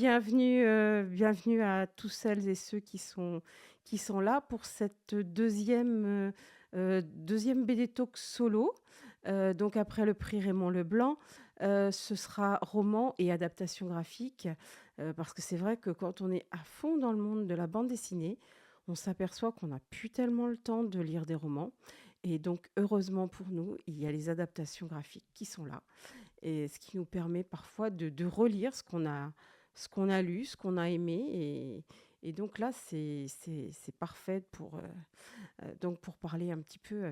bienvenue à tous celles et ceux qui sont là pour cette deuxième BD Talk solo. Donc après le prix Raymond Leblanc, ce sera roman et adaptation graphique, parce que c'est vrai que quand on est à fond dans le monde de la bande dessinée, on s'aperçoit qu'on n'a plus tellement le temps de lire des romans et donc heureusement pour nous, il y a les adaptations graphiques qui sont là et ce qui nous permet parfois de relire ce qu'on a lu, ce qu'on a aimé et donc là, c'est parfait pour parler un petit peu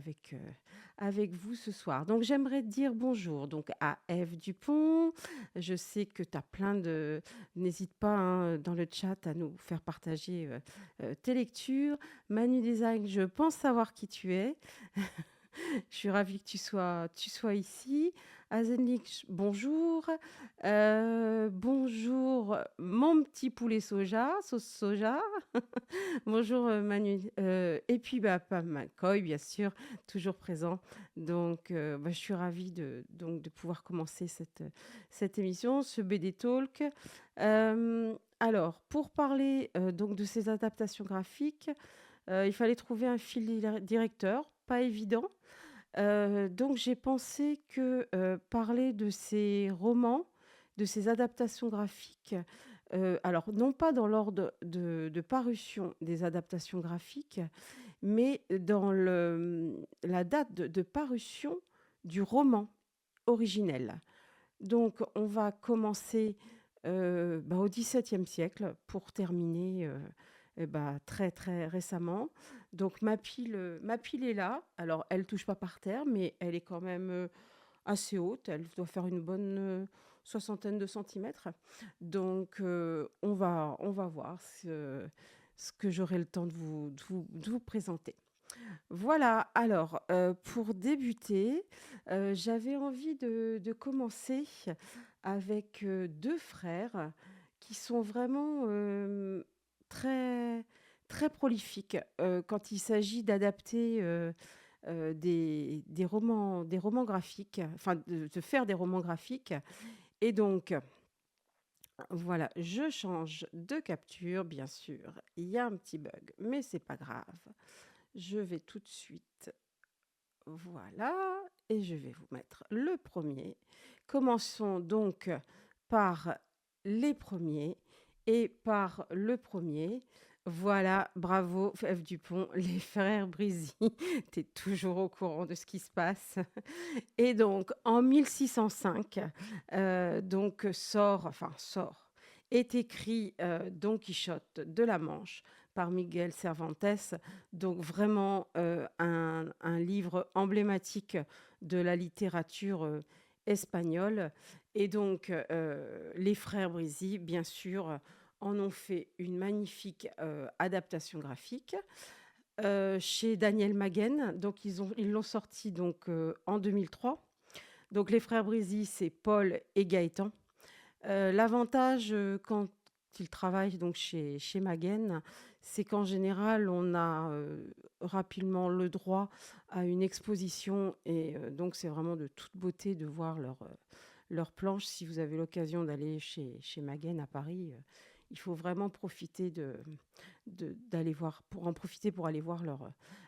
avec vous ce soir. Donc j'aimerais dire bonjour donc à Ève Dupont. Je sais que tu as plein de n'hésite pas, hein, dans le chat à nous faire partager, tes lectures. Manu Design, je pense savoir qui tu es. Je suis ravie que tu sois ici. Azenlik, bonjour. Bonjour, mon petit poulet soja, sauce soja. Bonjour, Manu. Et puis, bah, Pam McCoy, bien sûr, toujours présent. Donc, bah, je suis ravie de pouvoir commencer cette émission, ce BD Talk. Alors, pour parler donc de ces adaptations graphiques, il fallait trouver un fil directeur, pas évident. Donc j'ai pensé que, parler de ces romans, de ces adaptations graphiques, alors non pas dans l'ordre de parution des adaptations graphiques, mais dans la date de parution du roman originel. Donc on va commencer, bah, au XVIIe siècle pour terminer, bah, très, très récemment. Donc ma pile est là. Alors elle touche pas par terre, mais elle est quand même, assez haute. Elle doit faire une bonne, soixantaine de centimètres. Donc on va voir ce que j'aurai le temps de vous présenter. Voilà, alors, pour débuter, j'avais envie de commencer avec, 2 frères qui sont vraiment, très très prolifiques, quand il s'agit d'adapter, des romans graphiques, enfin de faire des romans graphiques et donc voilà, je change de capture, bien sûr. Il y a un petit bug, mais c'est pas grave. Je vais tout de suite voilà, et je vais vous mettre le premier. Commençons donc par les premiers et par le premier. Voilà, bravo F. Dupont, les frères Brisy. Tu es toujours au courant de ce qui se passe. Et donc, en 1605, est écrit Don Quichotte de la Manche par Miguel Cervantes. Donc, vraiment un livre emblématique de la littérature espagnole. Et donc, les frères Brisy, bien sûr, en ont fait une magnifique adaptation graphique chez Daniel Maguen. Donc, ils l'ont sorti donc, en 2003. Donc, les frères Brisy, c'est Paul et Gaëtan. L'avantage, quand ils travaillent donc chez Maguen, c'est qu'en général, on a rapidement le droit à une exposition et donc c'est vraiment de toute beauté de voir leur planche. Si vous avez l'occasion d'aller chez Maguen à Paris, il faut vraiment profiter d'aller voir, pour en profiter pour aller voir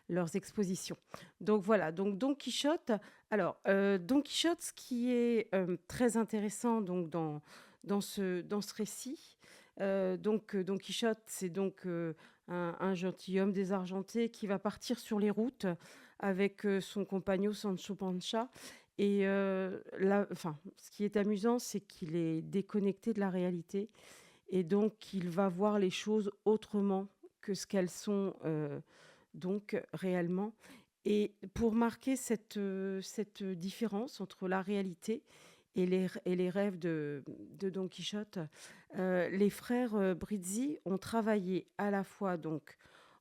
leurs expositions. Donc voilà, donc Don Quichotte. Alors, Don Quichotte, ce qui est très intéressant donc dans ce récit, donc Don Quichotte, c'est donc un gentilhomme désargenté qui va partir sur les routes avec son compagnon Sancho Panza. Et enfin, ce qui est amusant, c'est qu'il est déconnecté de la réalité et donc il va voir les choses autrement que ce qu'elles sont donc réellement. Et pour marquer cette différence entre la réalité et les rêves de Don Quichotte, les frères Brizzi ont travaillé à la fois donc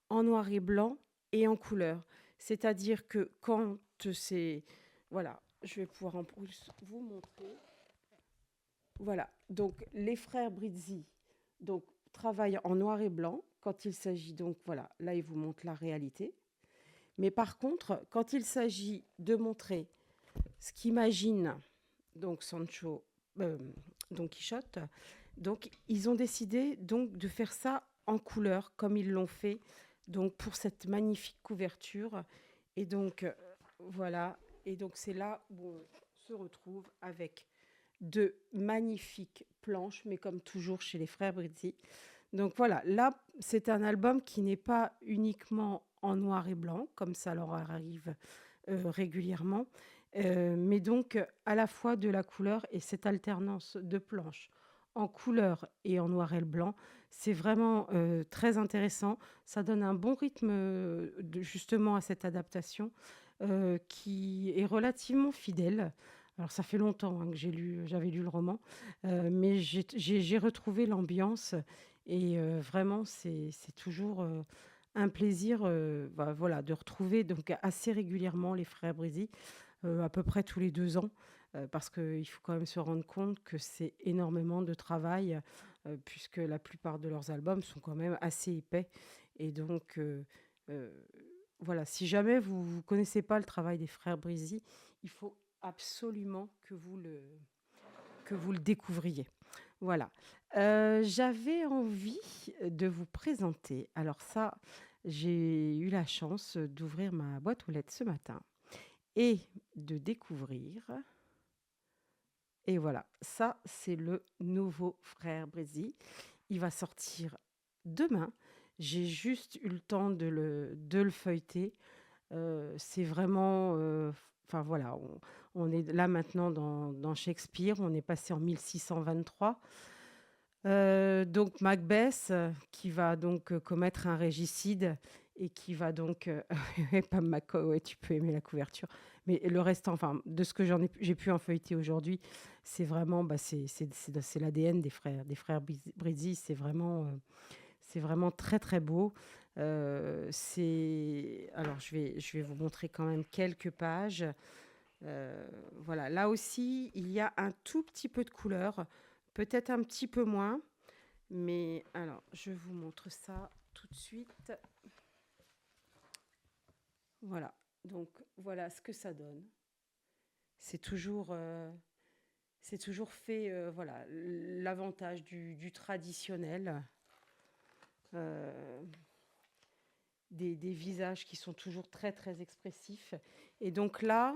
en noir et blanc et en couleur. C'est-à-dire que quand c'est... Voilà, je vais pouvoir en plus vous montrer. Voilà, donc les frères Brizzi donc, travaillent en noir et blanc quand il s'agit donc, voilà, là ils vous montrent la réalité. Mais par contre, quand il s'agit de montrer ce qu'imagine donc Sancho, Don Quichotte, Donc ils ont décidé donc de faire ça en couleur comme ils l'ont fait donc pour cette magnifique couverture et donc voilà et donc c'est là où on se retrouve avec de magnifiques planches mais comme toujours chez les frères Brizzi. Donc voilà, là c'est un album qui n'est pas uniquement en noir et blanc comme ça leur arrive régulièrement, mais donc à la fois de la couleur et cette alternance de planches en couleur et en noir et blanc, c'est vraiment très intéressant. Ça donne un bon rythme justement à cette adaptation qui est relativement fidèle. Alors ça fait longtemps hein, que j'avais lu le roman, mais j'ai retrouvé l'ambiance et vraiment c'est toujours un plaisir, voilà, de retrouver donc assez régulièrement les frères Brizzi, à peu près tous les 2 ans, parce qu'il faut quand même se rendre compte que c'est énormément de travail, puisque la plupart de leurs albums sont quand même assez épais et donc heu, voilà, si jamais vous ne connaissez pas le travail des frères Brizzi, il faut absolument que vous le découvriez. Voilà. J'avais envie de vous présenter alors ça, j'ai eu la chance d'ouvrir ma boîte aux lettres ce matin et de découvrir et voilà, ça, c'est le nouveau Frère Brésil. Il va sortir demain. J'ai juste eu le temps de le feuilleter. C'est vraiment, enfin voilà, on est là maintenant dans Shakespeare, on est passé en 1623. Donc Macbeth, qui va donc, commettre un régicide et qui va donc, Pam ouais, tu peux aimer la couverture, mais le reste, enfin, de ce que j'ai pu en feuilleter aujourd'hui, c'est vraiment, bah, c'est l'ADN des frères Brizzi, c'est vraiment très, très beau. C'est alors je vais vous montrer quand même quelques pages. Voilà, là aussi, il y a un tout petit peu de couleur, peut-être un petit peu moins, mais alors je vous montre ça tout de suite. Voilà, donc voilà ce que ça donne. C'est toujours, c'est toujours fait, voilà, l'avantage du traditionnel, euh, des visages qui sont toujours très très expressifs. Et donc là,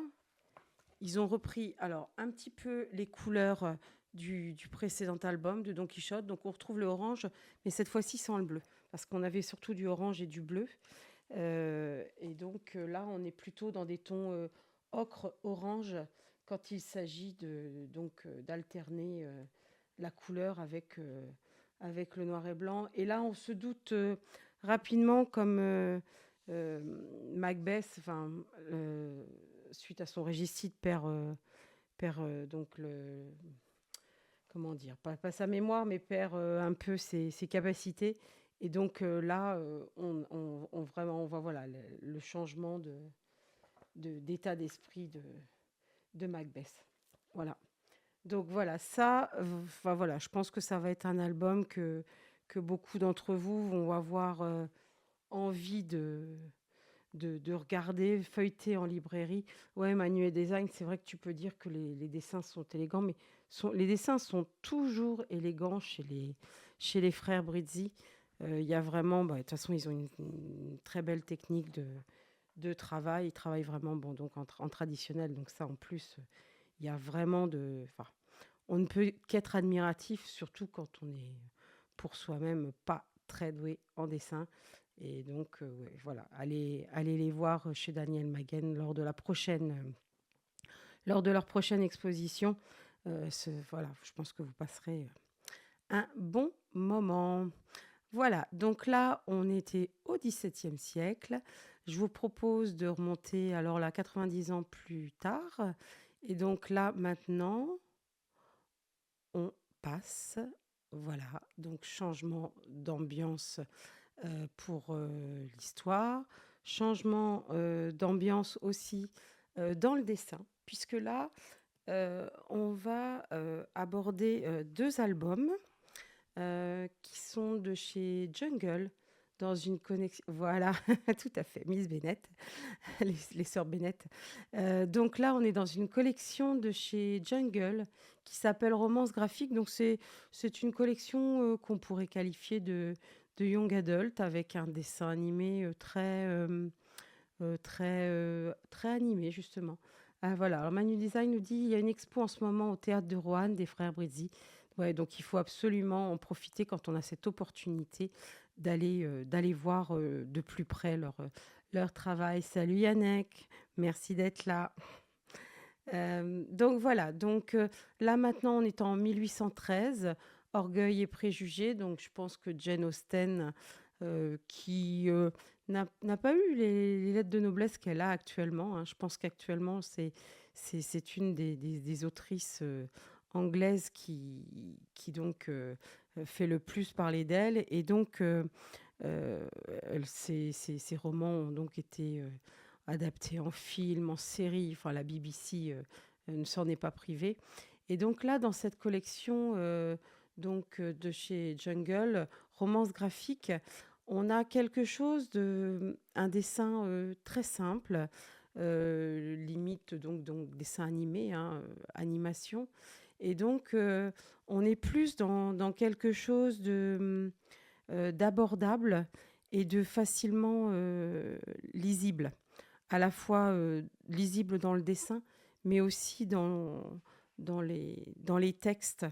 ils ont repris alors un petit peu les couleurs du précédent album de Don Quichotte. Donc on retrouve le orange, mais cette fois-ci sans le bleu, parce qu'on avait surtout du orange et du bleu. Et donc là, on est plutôt dans des tons ocre-orange quand il s'agit d'alterner la couleur avec le noir et blanc. Et là, on se doute rapidement, comme euh, Macbeth, enfin, suite à son régicide, perd donc comment dire, pas sa mémoire, mais perd un peu ses capacités. Et donc là, vraiment, on voit voilà, le changement d'état d'esprit de Macbeth. Voilà. Donc voilà, ça, enfin voilà, je pense que ça va être un album que beaucoup d'entre vous vont avoir envie de regarder, feuilleter en librairie. Ouais, Manuel Design, c'est vrai que tu peux dire que les dessins sont élégants, mais les dessins sont toujours élégants chez les frères Brizzi. Il y a vraiment, bah, de toute façon, ils ont une très belle technique de travail. Ils travaillent vraiment bon, donc en traditionnel, donc ça en plus, il y a vraiment enfin, on ne peut qu'être admiratif, surtout quand on est pour soi-même pas très doué en dessin. Et donc, ouais, voilà, allez les voir chez Daniel Maguen lors de leur prochaine exposition. Voilà, je pense que vous passerez un bon moment. Voilà, donc là, on était au XVIIe siècle. Je vous propose de remonter alors là 90 ans plus tard. Et donc là, maintenant, on passe, voilà, donc changement d'ambiance pour l'histoire, changement d'ambiance aussi dans le dessin, puisque là, on va aborder deux albums qui sont de chez Jungle. dans une connexion voilà, tout à fait, Miss Bennett, les sœurs Bennett. Donc là, on est dans une collection de chez Jungle qui s'appelle Romance graphique. Donc c'est une collection, qu'on pourrait qualifier de young adult avec un dessin animé, très animé justement. Ah voilà, alors Manu Design nous dit: «Il y a une expo en ce moment au théâtre de Roanne des frères Brizzi». Ouais, donc il faut absolument en profiter quand on a cette opportunité d'aller voir, de plus près leur travail. Salut Yannick, merci d'être là. Donc voilà, là maintenant on est en 1813, Orgueil et préjugés, donc je pense que Jane Austen, qui, n'a pas eu les lettres de noblesse qu'elle a actuellement, hein. Je pense qu'actuellement c'est une des autrices, anglaises qui donc, fait le plus parler d'elle et donc elle ses romans ont donc été, adaptés en film, en série, enfin la BBC, ne s'en est pas privée et donc là, dans cette collection, de chez Jungle, romance graphique, on a quelque chose un dessin, très simple, limite donc dessin animé, hein, animation et on est plus dans quelque chose d'abordable et de facilement, lisible. À la fois, lisible dans le dessin, mais aussi dans les textes.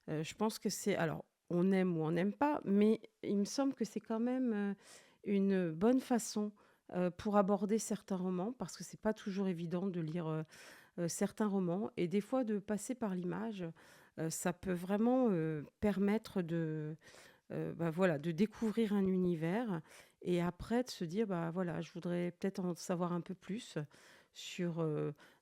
Je pense que c'est alors, on aime ou on n'aime pas, mais il me semble que c'est quand même, une bonne façon, pour aborder certains romans, parce que c'est pas toujours évident de lire, certains romans et des fois de passer par l'image, ça peut vraiment, permettre voilà, de découvrir un univers et après de se dire: «Bah, voilà, je voudrais peut-être en savoir un peu plus sur,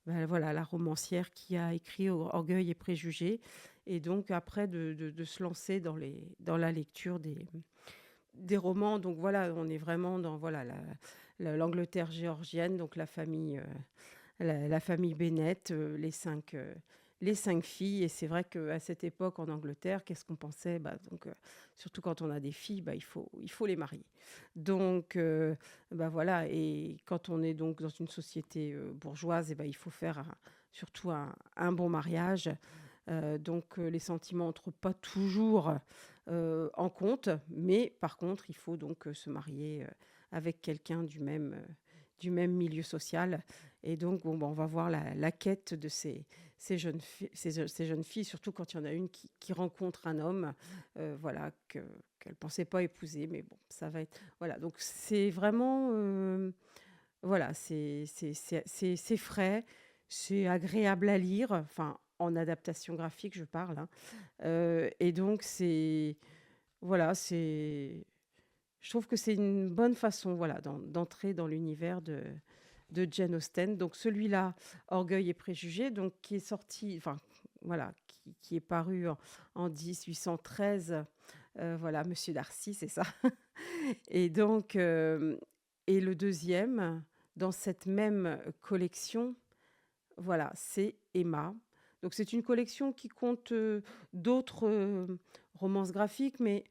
voilà, la romancière qui a écrit Orgueil et préjugés» et donc après de se lancer dans la lecture des romans. Donc voilà, on est vraiment dans, voilà, l'Angleterre géorgienne, donc la famille Bennett, les 5 filles et c'est vrai qu'à cette époque en Angleterre, qu'est-ce qu'on pensait? Bah, surtout quand on a des filles, bah, il faut les marier. Donc bah, voilà et quand on est donc dans une société, bourgeoise et bah, il faut faire surtout un bon mariage. Les sentiments entrent pas toujours, en compte, mais par contre, il faut donc, se marier, avec quelqu'un du même milieu social et donc bon, bah, on va voir la quête de ces jeunes filles, surtout quand il y en a une qui rencontre un homme, voilà, qu'elle pensait pas épouser, mais bon, ça va être voilà, donc c'est vraiment, voilà, c'est frais, c'est agréable à lire, enfin, en adaptation graphique, je parle, hein, et donc voilà, je trouve que c'est une bonne façon, voilà, d'entrer dans l'univers de Jane Austen. Donc celui-là, Orgueil et préjugés, donc qui est sorti, enfin voilà, qui est paru en 1813. Voilà, Monsieur Darcy, c'est ça. Et et le deuxième, dans cette même collection, voilà, c'est Emma. Donc c'est une collection qui compte d'autres romances graphiques, mais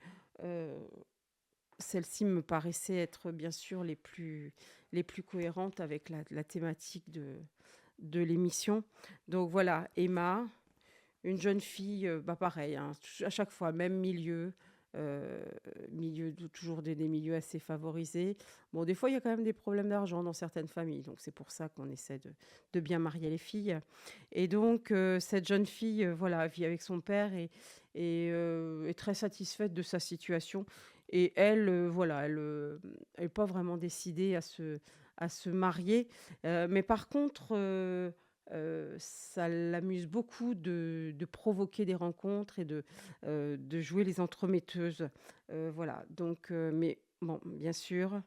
euh, celles-ci me paraissaient être bien sûr les plus cohérentes avec la thématique de l'émission. Donc voilà, Emma, une jeune fille, bah pareil, hein, à chaque fois, même milieu, heu, toujours des milieux assez favorisés. Bon, des fois, il y a quand même des problèmes d'argent dans certaines familles, donc c'est pour ça qu'on essaie de bien marier les filles et cette jeune fille, voilà, vit avec son père et est très satisfaite de sa situation et elle, voilà, elle est pas vraiment décidée à se marier, mais par contre, ça l'amuse beaucoup de provoquer des rencontres et de jouer les entremetteuses. Voilà, mais bon, bien sûr,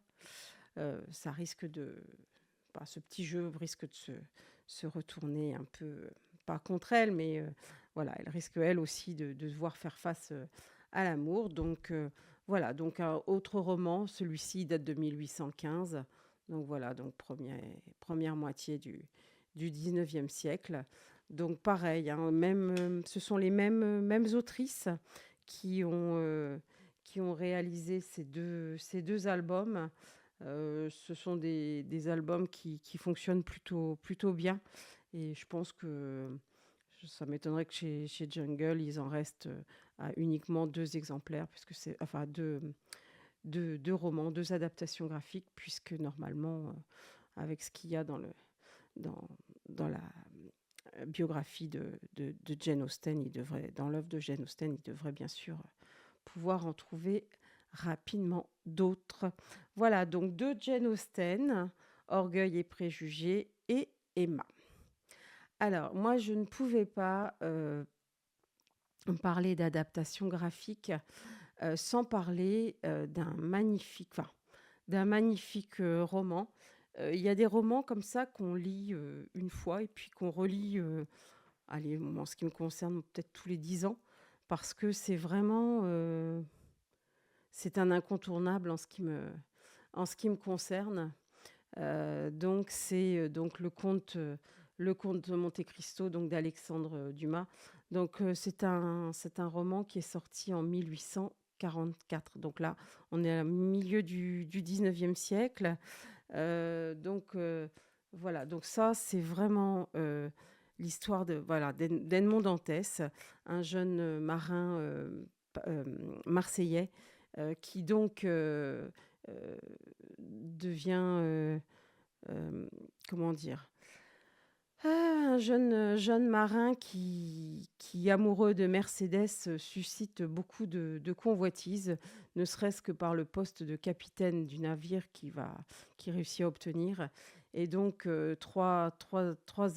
ça risque ce petit jeu risque de se retourner un peu, pas contre elle, mais voilà, elle risque elle aussi de devoir faire face, à l'amour. Voilà, donc un autre roman, celui-ci date de 1815. Donc voilà, donc première moitié du 19e siècle. Donc pareil, hein, ce sont les mêmes autrices qui ont, qui ont réalisé ces 2 albums. Ce sont des albums qui fonctionnent plutôt bien et je pense que ça m'étonnerait que chez Jungle, ils en restent, à uniquement 2 exemplaires puisque c'est enfin 2 romans, 2 adaptations graphiques puisque normalement, avec ce qu'il y a dans dans la, biographie de Jane Austen, dans l'œuvre de Jane Austen, il devrait bien sûr pouvoir en trouver rapidement d'autres. Voilà, donc de Jane Austen, Orgueil et préjugés et Emma. Alors, moi, je ne pouvais pas parler d'adaptation graphique sans parler d'un magnifique roman. Il y a des romans comme ça qu'on lit une fois et puis qu'on relit, allez, en ce qui me concerne, peut-être tous les 10 ans, parce que c'est un incontournable en ce qui me concerne. Donc c'est, donc Le Comte de Monte Cristo, donc d'Alexandre Dumas. Donc c'est un roman qui est sorti en 1844. Donc là, on est au milieu du 19e siècle. Donc voilà, donc ça, c'est vraiment, l'histoire d'Edmond Dantès, un jeune, marin, marseillais, qui donc, heu, devient, comment dire? Un jeune marin qui, amoureux de Mercédès, suscite beaucoup de convoitises, ne serait-ce que par le poste de capitaine du navire qu'il réussit à obtenir. Et donc, 3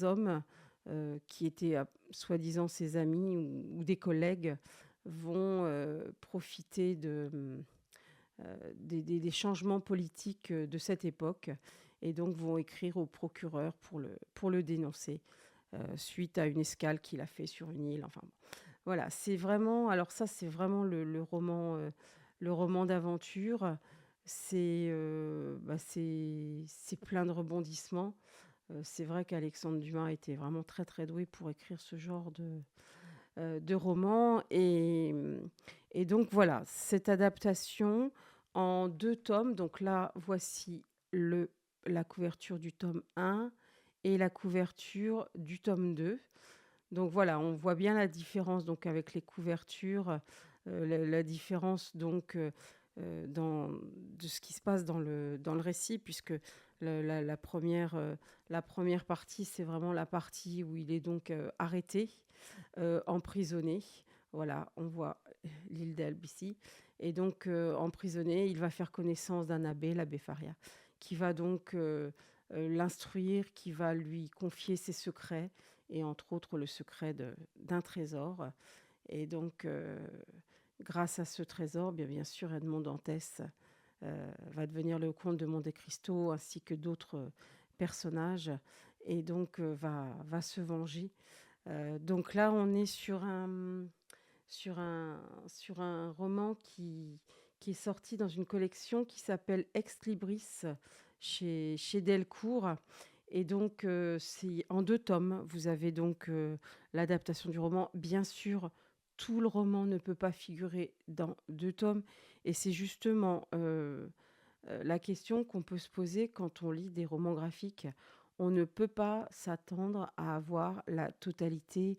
hommes, qui étaient, soi-disant ses amis ou des collègues, vont, profiter des changements politiques, de cette époque et donc vont écrire au procureur pour le dénoncer, suite à une escale qu'il a fait sur une île. Enfin bon, voilà, c'est vraiment alors ça, c'est vraiment le roman d'aventure. C'est plein de rebondissements. C'est vrai qu'Alexandre Dumas était vraiment très, très doué pour écrire ce genre de roman et donc voilà, cette adaptation en 2 tomes. Donc là, voici le la couverture du tome 1 et la couverture du tome 2. Donc voilà, on voit bien la différence donc avec les couvertures, la différence donc, de ce qui se passe dans le récit puisque la 1re partie, c'est vraiment la partie où il est donc, arrêté, emprisonné. Voilà, on voit l'île d'Elbe ici et donc emprisonné, il va faire connaissance d'un abbé, l'abbé Faria, qui va donc, l'instruire, qui va lui confier ses secrets et entre autres le secret d'un trésor et donc grâce à ce trésor, bien sûr, Edmond Dantès, va devenir le comte de Monte Cristo ainsi que d'autres personnages et donc va se venger. Donc là, on est sur un sur un roman qui est sorti dans une collection qui s'appelle Ex Libris chez Delcourt et donc c'est en 2 tomes. Vous avez donc, l'adaptation du roman. Bien sûr, tout le roman ne peut pas figurer dans 2 tomes et c'est justement, la question qu'on peut se poser quand on lit des romans graphiques. On ne peut pas s'attendre à avoir la totalité,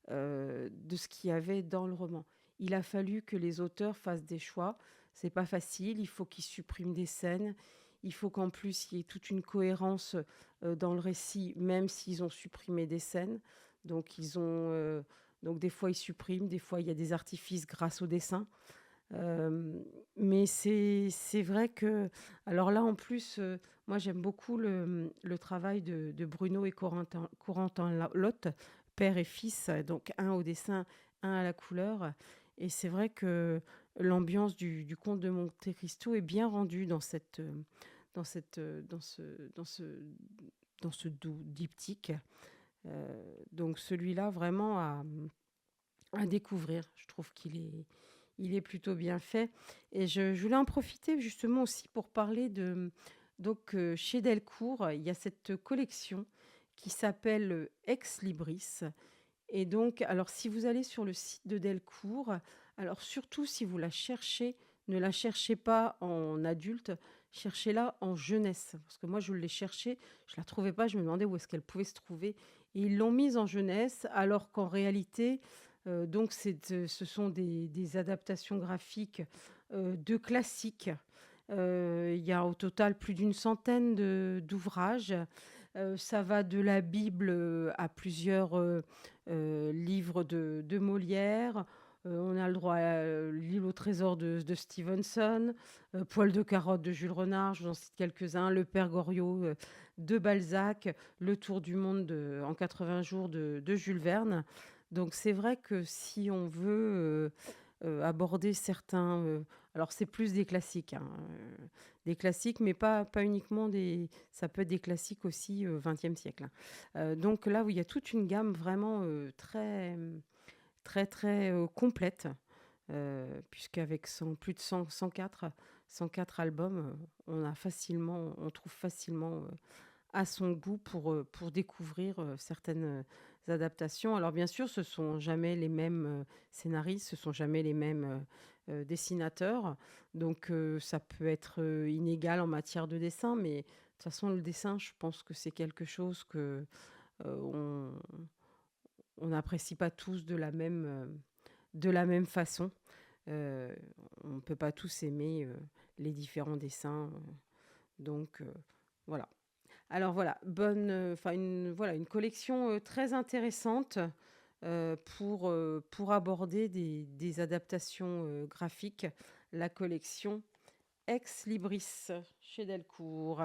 de ce qu'il y avait dans le roman. Il a fallu que les auteurs fassent des choix. C'est pas facile, il faut qu'ils suppriment des scènes. Il faut qu'en plus, il y ait toute une cohérence, dans le récit, même s'ils ont supprimé des scènes. Donc donc des fois, ils suppriment, des fois, il y a des artifices grâce au dessin. Mais c'est vrai que alors là, en plus, moi, j'aime beaucoup le travail de Bruno et Corentin Lotte, père et fils, donc un au dessin, un à la couleur et c'est vrai que l'ambiance du Comte de Monte Cristo est bien rendue dans cette, dans ce diptyque. Donc celui-là, vraiment à découvrir. Je trouve il est plutôt bien fait et je voulais en profiter justement aussi pour parler donc chez Delcourt, il y a cette collection qui s'appelle, Ex Libris et donc alors si vous allez sur le site de Delcourt, alors surtout si vous la cherchez ne la cherchez pas en adulte, cherchez-la en jeunesse. Parce que moi, je l'ai cherchée, je la trouvais pas, je me demandais où est-ce qu'elle pouvait se trouver et ils l'ont mise en jeunesse alors qu'en réalité, donc ce sont des adaptations graphiques, de classiques. Il y a au total plus d'une centaine d'ouvrages. Ça va de la Bible, à plusieurs, livres de Molière. On a le droit à, L'île au trésor de Stevenson, Poil de carotte de Jules Renard, je vous en cite quelques-uns, Le Père Goriot, de Balzac, Le tour du monde en 80 jours de Jules Verne. Donc c'est vrai que si on veut, aborder certains, alors c'est plus des classiques, hein, des classiques, mais pas uniquement des ça peut être des classiques aussi, 20e siècle, hein. Donc là où il y a toute une gamme vraiment, très, très, très, complète, puisqu'avec plus de 104 albums, on trouve facilement, à son goût pour découvrir, certaines, adaptations. Alors bien sûr, ce sont jamais les mêmes, scénaristes, ce sont jamais les mêmes, dessinateurs. Donc ça peut être, inégal en matière de dessin, mais de toute façon, le dessin, je pense que c'est quelque chose que, on n'apprécie pas tous de la même façon. Heu, on ne peut pas tous aimer, les différents dessins, donc voilà. Alors voilà, enfin une collection, très intéressante, pour aborder des adaptations, graphiques. La collection Ex Libris chez Delcourt.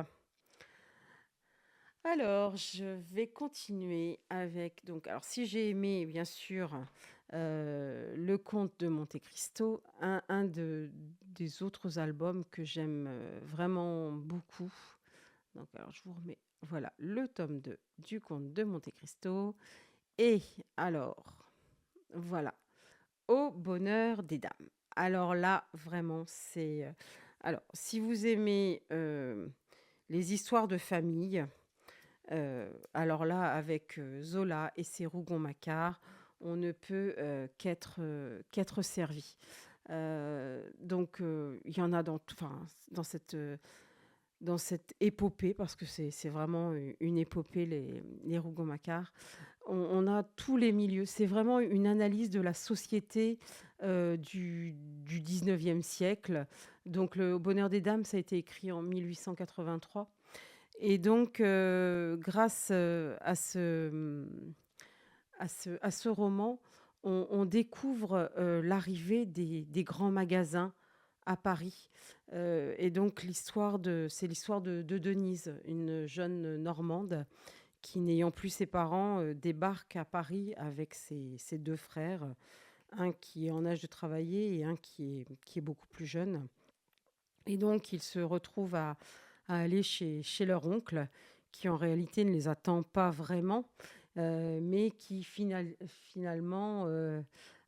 Alors, je vais continuer avec alors si j'ai aimé bien sûr, Le Comte de Monte Cristo, des autres albums que j'aime, vraiment beaucoup. Donc alors je vous remets, voilà, le tome 2 du Comte de Monte Cristo et alors, voilà, Au bonheur des dames. Alors là, vraiment, alors si vous aimez, les histoires de famille, alors là, avec, Zola et ses Rougon-Macquart, on ne peut, qu'être servi. Donc il y en a dans cette épopée, parce que c'est vraiment une épopée, les Rougon-Macquart. On a tous les milieux. C'est vraiment une analyse de la société, du 19e siècle. Donc le Bonheur des dames, ça a été écrit en 1883 et donc grâce, à ce roman, on découvre, l'arrivée des grands magasins à Paris, et donc c'est l'histoire de Denise, une jeune Normande qui, n'ayant plus ses parents, débarque à Paris avec ses 2 frères, un qui est en âge de travailler et un qui est beaucoup plus jeune et donc ils se retrouvent à aller chez leur oncle qui, en réalité, ne les attend pas vraiment, mais qui finalement,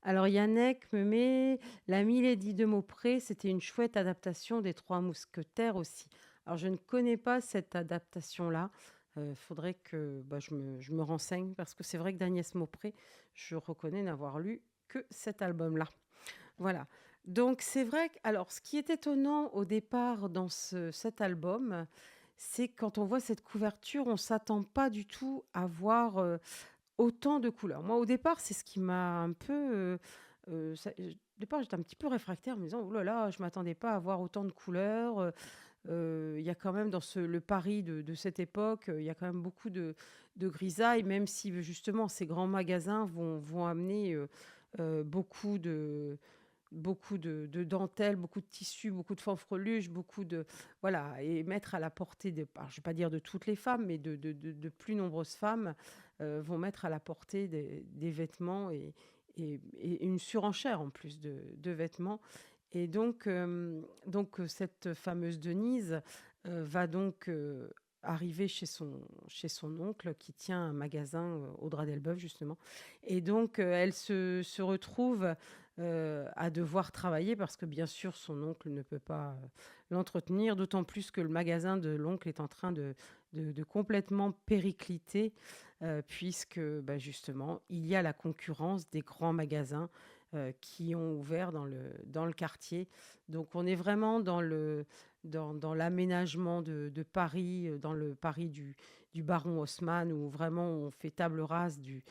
alors Yannick me met La Milady de Maupré, c'était une chouette adaptation des Trois Mousquetaires aussi. Alors je ne connais pas cette adaptation-là, faudrait que, bah, je me renseigne parce que c'est vrai que d'Agnès Maupré, je reconnais n'avoir lu que cet album-là. Voilà. Donc c'est vrai que alors ce qui est étonnant au départ dans cet album, c'est quand on voit cette couverture, on s'attend pas du tout à voir, autant de couleurs. Moi, au départ, c'est ce qui m'a un peu, au départ, j'étais un petit peu réfractaire en me disant: «Ouh là là, je m'attendais pas à voir autant de couleurs», il y a quand même dans le Paris de cette époque, il y a quand même beaucoup de grisailles, même si justement ces grands magasins vont amener, beaucoup de dentelles, beaucoup de tissus, beaucoup de fanfreluches, beaucoup de voilà et mettre à la portée alors je vais pas dire de toutes les femmes, mais de plus nombreuses femmes, vont mettre à la portée des vêtements et une surenchère en plus de vêtements et cette fameuse Denise, va donc, arriver chez son oncle qui tient un magasin, au Drap d'Elbeuf justement et donc elle se retrouve, à devoir travailler parce que bien sûr son oncle ne peut pas, l'entretenir, d'autant plus que le magasin de l'oncle est en train de complètement péricliter, puisque, bah, justement, il y a la concurrence des grands magasins, qui ont ouvert dans le quartier. Donc on est vraiment dans l'aménagement de Paris, dans le Paris du baron Haussmann, où vraiment on fait table rase du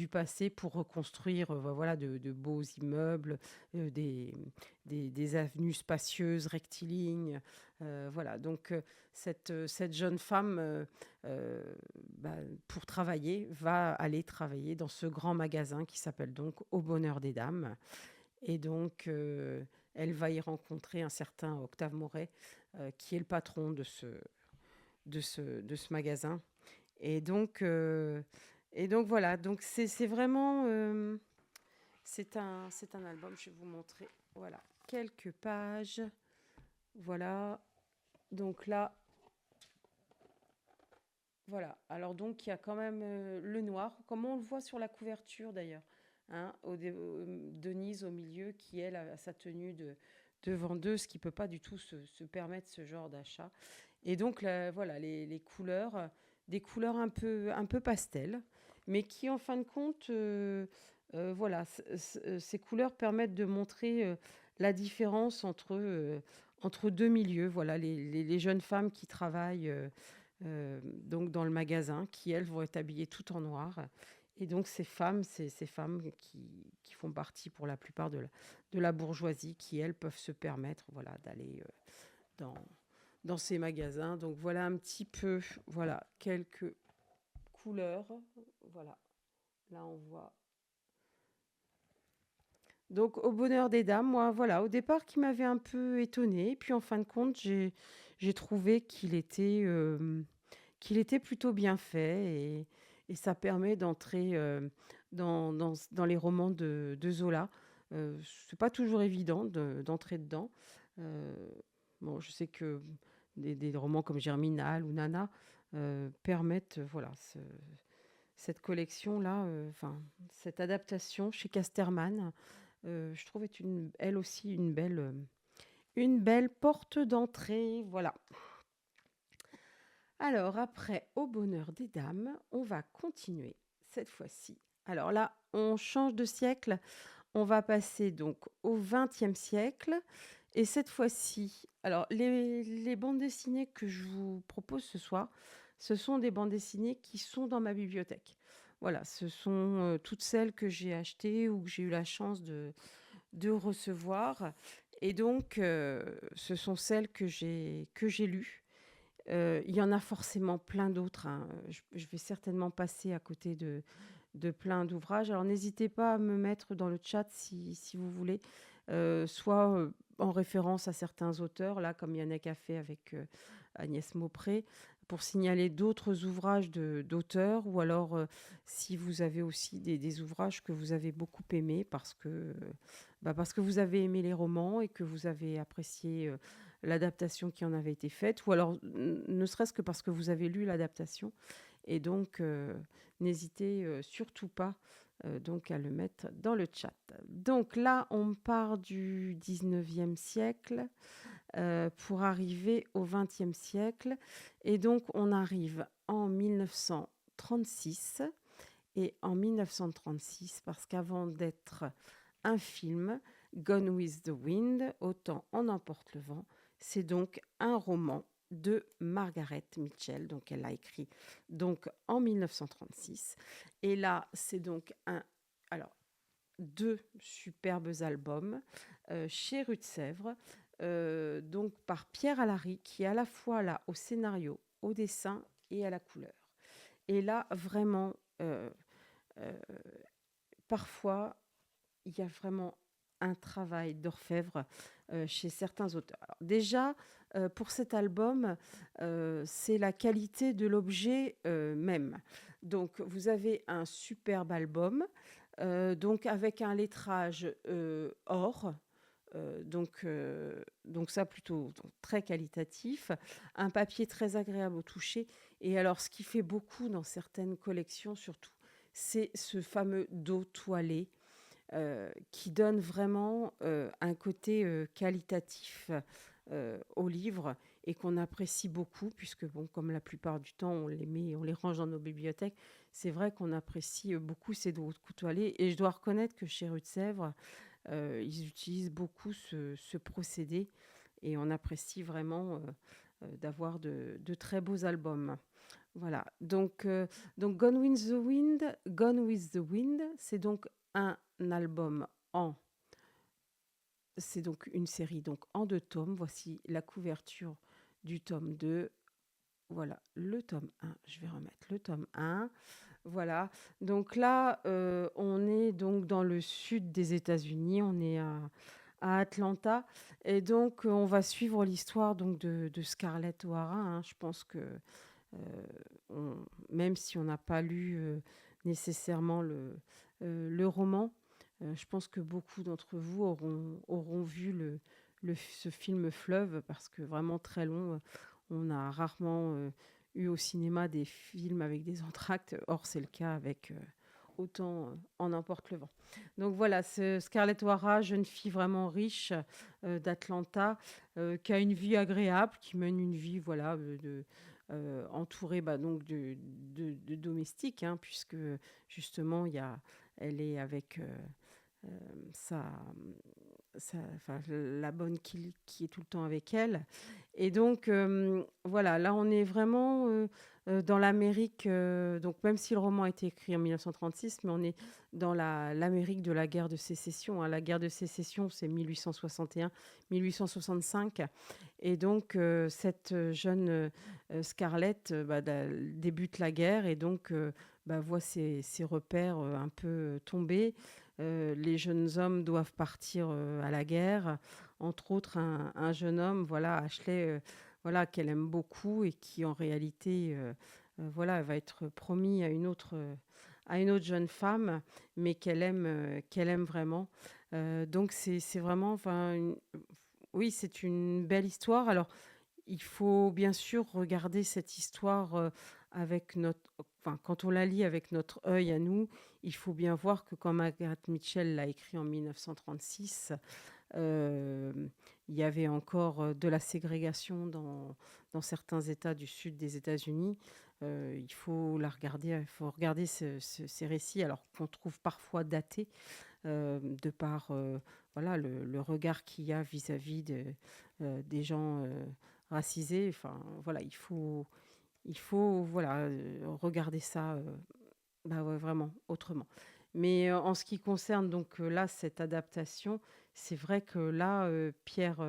passé pour reconstruire voilà, de beaux immeubles, des avenues spacieuses, rectilignes. Voilà, donc cette jeune femme, euh, bah, pour travailler, va aller travailler dans ce grand magasin qui s'appelle donc Au Bonheur des Dames. Et donc, elle va y rencontrer un certain Octave Moret, qui est le patron de ce magasin. Et donc, euh, et donc voilà, donc c'est vraiment, c'est un album, je vais vous montrer, voilà, quelques pages, voilà, donc là, voilà, alors donc il y a quand même le noir, comme on le voit sur la couverture d'ailleurs, hein, Denise au milieu, qui elle a sa tenue de vendeuse, qui peut pas du tout se permettre ce genre d'achat. Et donc là, voilà, les couleurs, des couleurs un peu pastel, mais qui en fin de compte, voilà, ces couleurs permettent de montrer la différence entre deux milieux. Voilà, les jeunes femmes qui travaillent donc dans le magasin, qui elles vont être habillées tout en noir. Et donc ces femmes, ces femmes qui font partie pour la plupart de la bourgeoisie, qui elles peuvent se permettre, voilà, d'aller dans dans ces magasins. Donc voilà un petit peu, voilà, quelques couleurs. Voilà, là on voit. Donc Au Bonheur des Dames, moi voilà, au départ qui m'avait un peu étonnée, puis en fin de compte j'ai trouvé qu'il était plutôt bien fait, et ça permet d'entrer dans les romans de Zola. C'est pas toujours évident d'entrer dedans. Euh, bon, je sais que des romans comme Germinal ou Nana permettent, voilà, cette collection-là, enfin, cette adaptation chez Casterman, je trouve est elle aussi une belle porte d'entrée. Voilà. Alors après, Au Bonheur des Dames, on va continuer cette fois-ci. Alors là, on change de siècle. On va passer donc au XXe siècle. Et cette fois-ci, alors les bandes dessinées que je vous propose ce soir, ce sont des bandes dessinées qui sont dans ma bibliothèque. Voilà, ce sont toutes celles que j'ai achetées ou que j'ai eu la chance de recevoir. Et donc, ce sont celles que j'ai lues. Il y en a forcément plein d'autres, hein. Je vais certainement passer à côté de plein d'ouvrages. Alors n'hésitez pas à me mettre dans le chat si vous voulez, soit en référence à certains auteurs, là comme Yannick a fait avec Agnès Maupré, pour signaler d'autres ouvrages d'auteurs, ou alors si vous avez aussi des ouvrages que vous avez beaucoup aimés parce que vous avez aimé les romans et que vous avez apprécié l'adaptation qui en avait été faite, ou alors ne serait-ce que parce que vous avez lu l'adaptation. Et donc, n'hésitez surtout pas donc à le mettre dans le chat. Donc là, on part du 19e siècle pour arriver au 20e siècle. Et donc, on arrive en 1936. Et en 1936, parce qu'avant d'être un film, Gone with the Wind, Autant en emporte le vent, c'est donc un roman de Margaret Mitchell. Donc elle l'a écrit donc en 1936. Et là, c'est donc alors deux superbes albums chez Rue de Sèvres, donc par Pierre Alary, qui est à la fois là au scénario, au dessin et à la couleur. Et là, vraiment, euh, parfois, il y a vraiment un travail d'orfèvre chez certains auteurs. Alors, déjà, pour cet album, c'est la qualité de l'objet même. Donc, vous avez un superbe album, donc avec un lettrage or. Donc ça plutôt donc très qualitatif, un papier très agréable au toucher. Et alors ce qui fait beaucoup dans certaines collections surtout, c'est ce fameux dos toilé qui donne vraiment un côté qualitatif au livre, et qu'on apprécie beaucoup, puisque bon, comme la plupart du temps on les met, on les range dans nos bibliothèques, c'est vrai qu'on apprécie beaucoup ces dos toilés. Et je dois reconnaître que chez Rue de Sèvres, Ils utilisent beaucoup ce procédé et on apprécie vraiment, d'avoir de très beaux albums. Voilà, donc Gone with the Wind, c'est donc un album en c'est donc une série donc en 2 tomes. Voici la couverture du tome 2. Voilà, le tome 1. Je vais remettre le tome 1. Voilà, donc là, on est donc dans le sud des États-Unis, on est à Atlanta et donc on va suivre l'histoire donc de Scarlett O'Hara, hein. Je pense que, on même si on n'a pas lu, nécessairement le roman, je pense que beaucoup d'entre vous auront vu ce film Fleuve parce que vraiment très long, on a rarement, eu au cinéma des films avec des entr'actes. Or, c'est le cas avec, Autant, En emporte le vent. Donc voilà, ce Scarlett O'Hara, jeune fille vraiment riche, d'Atlanta, qui a une vie agréable, qui mène une vie, voilà, entourée, bah, donc de domestiques, hein, puisque justement elle est avec, sa enfin, la bonne qui est tout le temps avec elle. Et donc, voilà, là, on est vraiment dans l'Amérique. Donc, même si le roman a été écrit en 1936, mais on est dans l'Amérique de la guerre de sécession, hein. La guerre de sécession, c'est 1861-1865. Et donc, cette jeune Scarlett débute la guerre et donc voit ses repères un peu tomber. Les jeunes hommes doivent partir à la guerre, entre autres un jeune homme, voilà, Ashley, voilà, qu'elle aime beaucoup et qui en réalité, voilà, va être promis à une autre jeune femme, mais qu'elle aime vraiment. Donc c'est vraiment, enfin, oui, c'est une belle histoire. Alors, il faut bien sûr regarder cette histoire avec enfin, quand on la lit avec notre œil à nous, il faut bien voir que quand Margaret Mitchell l'a écrit en 1936, euh, il y avait encore de la ségrégation dans certains États du sud des États-Unis. Il faut la regarder, il faut regarder ces récits, alors qu'on trouve parfois datés de par voilà, le regard qu'il y a vis-à-vis des gens racisés. Enfin, voilà, il faut voilà, regarder ça ouais, vraiment autrement. Mais en ce qui concerne donc là, cette adaptation, c'est vrai que là, Pierre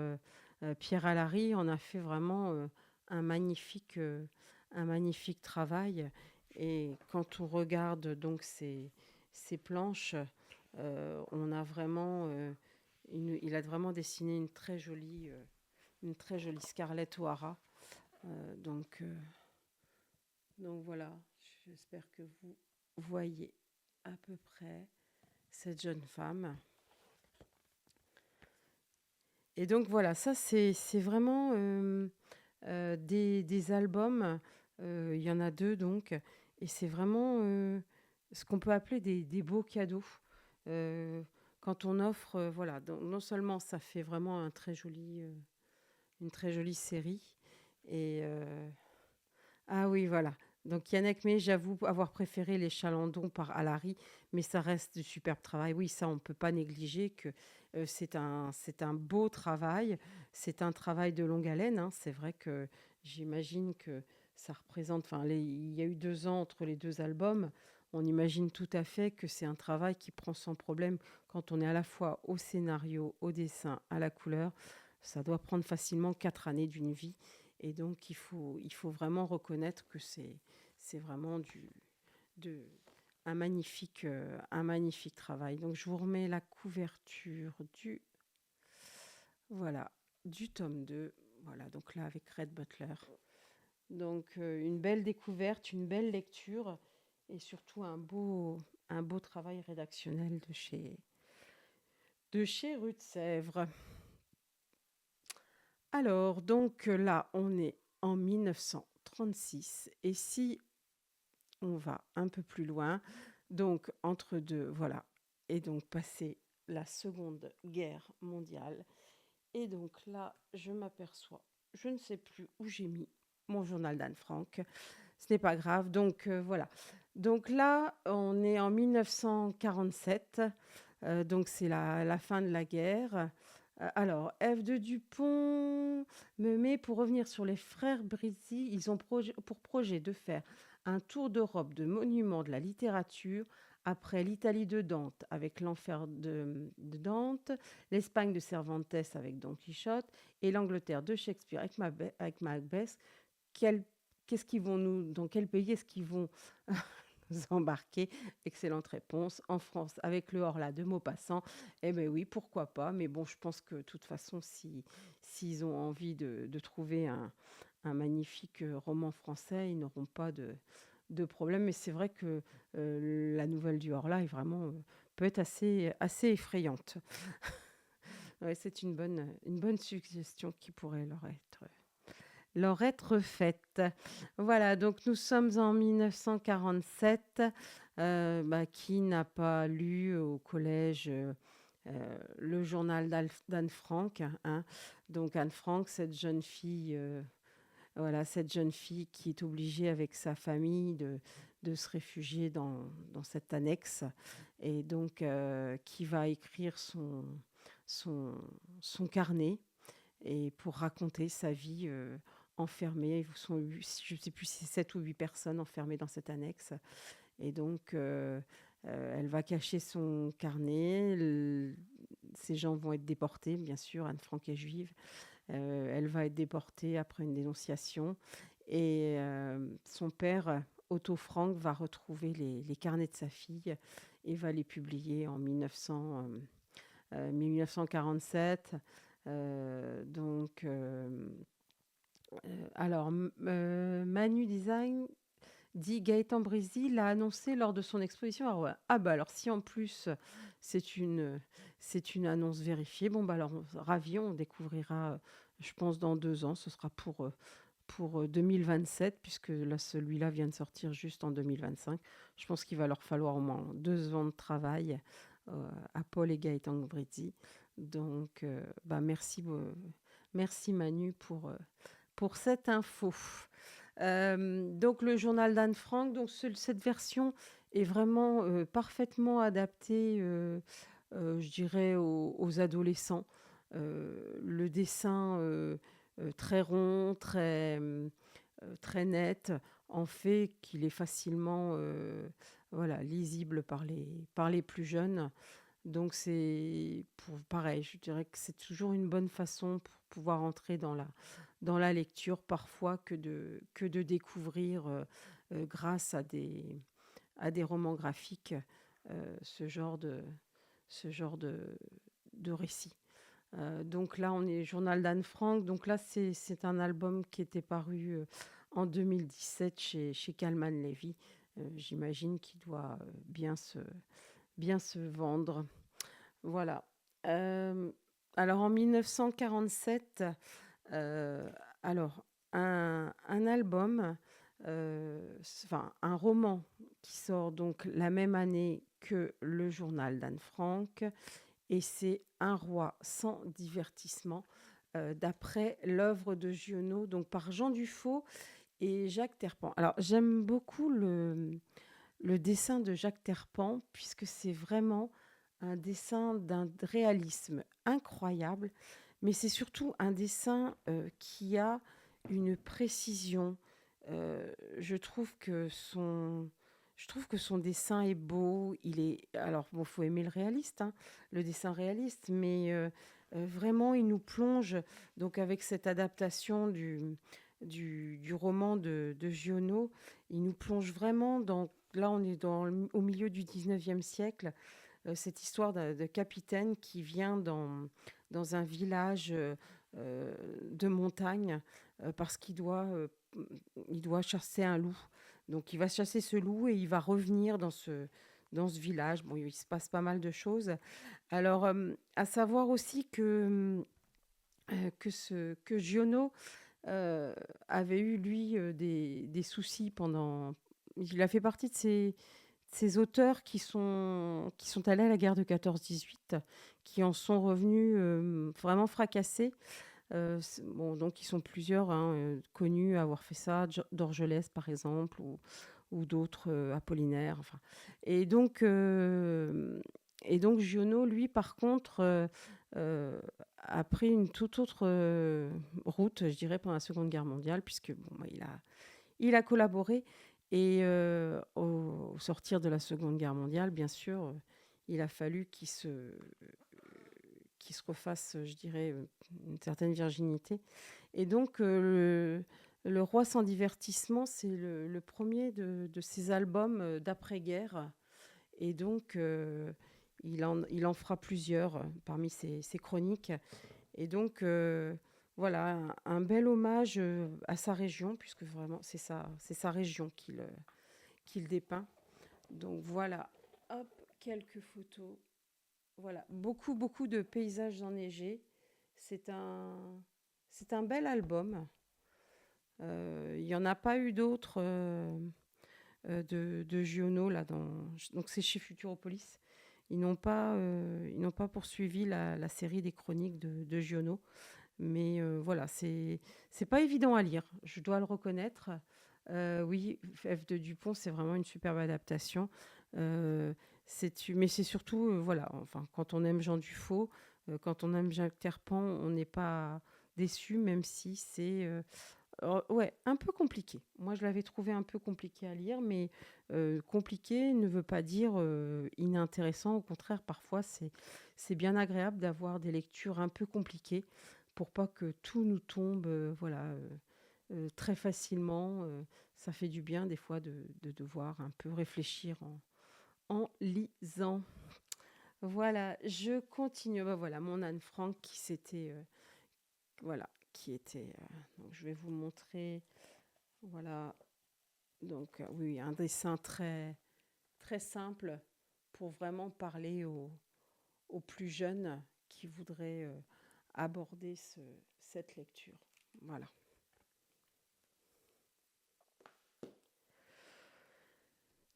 Alary en a fait vraiment un un magnifique travail. Et quand on regarde donc ces planches, on a vraiment, il a vraiment dessiné une très jolie Scarlett O'Hara. Euh, donc, euh, donc voilà, j'espère que vous voyez à peu près cette jeune femme. Et donc voilà, ça c'est vraiment des albums. Il y en a deux donc, et c'est vraiment ce qu'on peut appeler des beaux cadeaux. Euh, Quand on offre, voilà, donc non seulement ça fait vraiment une très jolie série, et ah oui, voilà. Donc Yannick, mais j'avoue avoir préféré les Chalandons par Alary, mais ça reste du superbe travail. Oui, ça, on ne peut pas négliger que c'est un beau travail. C'est un travail de longue haleine, hein. C'est vrai que j'imagine que ça représente, enfin, il y a eu 2 ans entre les deux albums. On imagine tout à fait que c'est un travail qui prend sans problème quand on est à la fois au scénario, au dessin, à la couleur. Ça doit prendre facilement 4 années d'une vie. Et donc, il faut vraiment reconnaître que c'est vraiment de, un magnifique travail. Donc, je vous remets la couverture voilà, du tome 2. Voilà, donc là, avec Red Butler. Donc, une belle découverte, une belle lecture et surtout un beau travail rédactionnel de chez Rue de Sèvres. Alors, donc là, on est en 1936. Et si on va un peu plus loin, donc entre deux, voilà, et donc passer la Seconde Guerre mondiale. Et donc là, je m'aperçois, je ne sais plus où j'ai mis mon journal d'Anne Frank. Ce n'est pas grave. Donc voilà. Donc là, on est en 1947. Donc c'est la fin de la guerre. Alors, Ève de Dupont me met pour revenir sur les frères Brizzi. Ils ont pour projet de faire un tour d'Europe de monuments de la littérature après l'Italie de Dante avec l'Enfer de Dante, l'Espagne de Cervantes avec Don Quichotte et l'Angleterre de Shakespeare avec Macbeth. Quel- Dans quel pays est-ce qu'ils vont nous embarquer? Excellente réponse. En France, avec le Horla de Maupassant. Eh bien oui, pourquoi pas. Mais bon, je pense que de toute façon, s'ils ont envie de trouver un magnifique roman français, ils n'auront pas de problème. Mais c'est vrai que la nouvelle du Horla est vraiment peut être assez effrayante. Ouais, c'est une bonne suggestion qui pourrait leur être faite. Voilà, donc nous sommes en 1947. Qui n'a pas lu au collège le journal d'Anne Frank, hein. Donc Anne Frank, cette jeune fille qui est obligée avec sa famille de se réfugier dans cette annexe et donc qui va écrire son, son carnet et pour raconter sa vie enfermée. Je ne sais plus si c'est 7 ou 8 personnes enfermées dans cette annexe. Et donc, elle va cacher son carnet. Ces gens vont être déportés, bien sûr. Anne Frank est juive. Elle va être déportée après une dénonciation. Et son père, Otto Frank, va retrouver les carnets de sa fille et va les publier en 1947. Donc, alors, Manu Design dit Gaëtan Brésil l'a annoncé lors de son exposition à Rouen. Ah bah alors si en plus c'est une annonce vérifiée, bon bah alors ravi, on découvrira, je pense dans 2 ans, ce sera pour 2027 puisque là celui-là vient de sortir juste en 2025. Je pense qu'il va leur falloir au moins 2 ans de travail à Paul et Gaëtan Brésil. Donc merci Manu pour cette info. Donc le journal d'Anne Frank, donc cette version est vraiment parfaitement adaptée, je dirais, aux adolescents. Le dessin très rond, très net, en fait qu'il est facilement voilà, lisible par les plus jeunes. Donc pareil, je dirais que c'est toujours une bonne façon pour pouvoir entrer dans la lecture parfois que de découvrir grâce à des romans graphiques ce ce genre de récit. Donc là, on est Journal d'Anne Frank. Donc là, c'est un album qui était paru en 2017 chez Calman Levy. J'imagine qu'il doit bien se vendre. Voilà. Euh, alors en 1947, euh, alors un album, enfin un roman qui sort donc la même année que le journal d'Anne Frank, et c'est Un roi sans divertissement, d'après l'œuvre de Giono, donc par Jean Dufaux et Jacques Terpan. Alors j'aime beaucoup le dessin de Jacques Terpan, puisque c'est vraiment un dessin d'un réalisme incroyable, mais c'est surtout un dessin qui a une précision. Je trouve je trouve que son dessin est beau. Alors bon, faut aimer le réaliste, hein, le dessin réaliste, mais vraiment, il nous plonge donc avec cette adaptation du roman de Giono. Il nous plonge vraiment là, on est au milieu du 19e siècle, cette histoire de capitaine qui vient dans un village de montagne parce il doit chasser un loup. Donc il va chasser ce loup et il va revenir dans ce village. Bon, il se passe pas mal de choses. Alors, à savoir aussi que Giono avait eu, lui, des soucis pendant... Il a fait partie de ces auteurs qui sont allés à la guerre de 14-18, qui en sont revenus vraiment fracassés. Bon, donc ils sont plusieurs hein, connus à avoir fait ça, Dorgelès par exemple, ou d'autres, Apollinaire. Enfin. Et donc, Et donc Giono, lui, par contre, a pris une toute autre route, je dirais, pendant la Seconde Guerre mondiale, puisque bon, bah, il a collaboré. Et au sortir de la Seconde Guerre mondiale, bien sûr, il a fallu qu'il se refasse, je dirais, une certaine virginité. Et donc, le Roi sans divertissement, c'est le premier de ses albums d'après-guerre. Et donc, il en fera plusieurs parmi ses chroniques. Et donc, voilà, un bel hommage à sa région, puisque vraiment, c'est sa région qu'il dépeint. Donc voilà, hop, quelques photos. Voilà, beaucoup, beaucoup de paysages enneigés. C'est un, c'est un bel album. Il n'y en a pas eu d'autres de Giono là donc c'est chez Futuropolis. Ils n'ont pas poursuivi la série des chroniques de Giono, mais voilà, c'est pas évident à lire, je dois le reconnaître. Oui, F de Dupont, c'est vraiment une superbe adaptation. Euh, mais c'est surtout, voilà, enfin, quand on aime Jean Dufaux, quand on aime Jacques Terpan, on n'est pas déçu, même si c'est ouais, un peu compliqué. Moi, je l'avais trouvé un peu compliqué à lire, mais compliqué ne veut pas dire inintéressant. Au contraire, parfois, c'est bien agréable d'avoir des lectures un peu compliquées pour pas que tout nous tombe, voilà, très facilement. Ça fait du bien des fois de devoir un peu réfléchir en lisant. Voilà, je continue. Bah, voilà, mon Anne Frank voilà, qui était. Donc, je vais vous montrer. Voilà, donc oui, un dessin très, très simple pour vraiment parler aux plus jeunes qui voudraient aborder cette lecture. Voilà.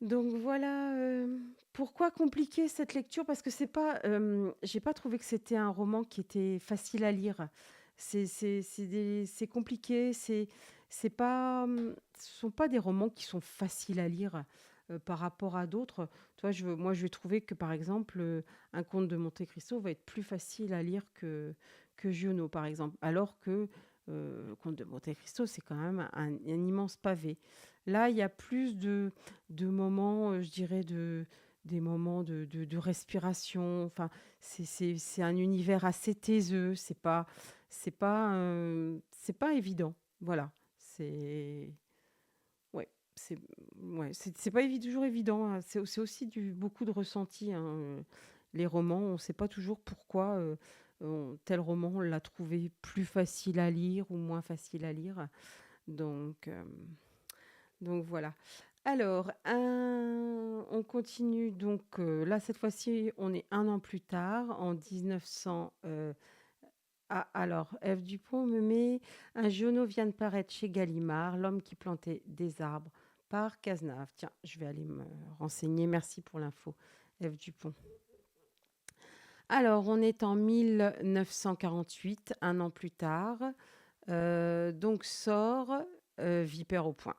Donc voilà, pourquoi compliquer cette lecture? Parce que j'ai pas trouvé que c'était un roman qui était facile à lire. C'est compliqué, c'est pas, ce sont pas des romans qui sont faciles à lire par rapport à d'autres. Toi, moi, je vais trouver que par exemple, un conte de Monte Cristo va être plus facile à lire que Giono, par exemple. Alors que le conte de Monte Cristo, c'est quand même un immense pavé. Là, il y a plus de moments, je dirais, des moments de respiration. Enfin, c'est un univers assez taiseux. C'est pas évident. Voilà. C'est ouais, c'est ouais, c'est pas toujours évident, hein. C'est aussi beaucoup de ressenti, hein, les romans. On ne sait pas toujours pourquoi tel roman on l'a trouvé plus facile à lire ou moins facile à lire. Donc, euh, donc voilà. Alors, on continue. Donc là, cette fois-ci, on est un an plus tard, en 1900. Ah, alors, Ève Dupont me met un Giono vient de paraître chez Gallimard, L'homme qui plantait des arbres par Cazenave. Tiens, je vais aller me renseigner. Merci pour l'info, Ève Dupont. Alors, on est en 1948, un an plus tard. Donc sort Vipère au point.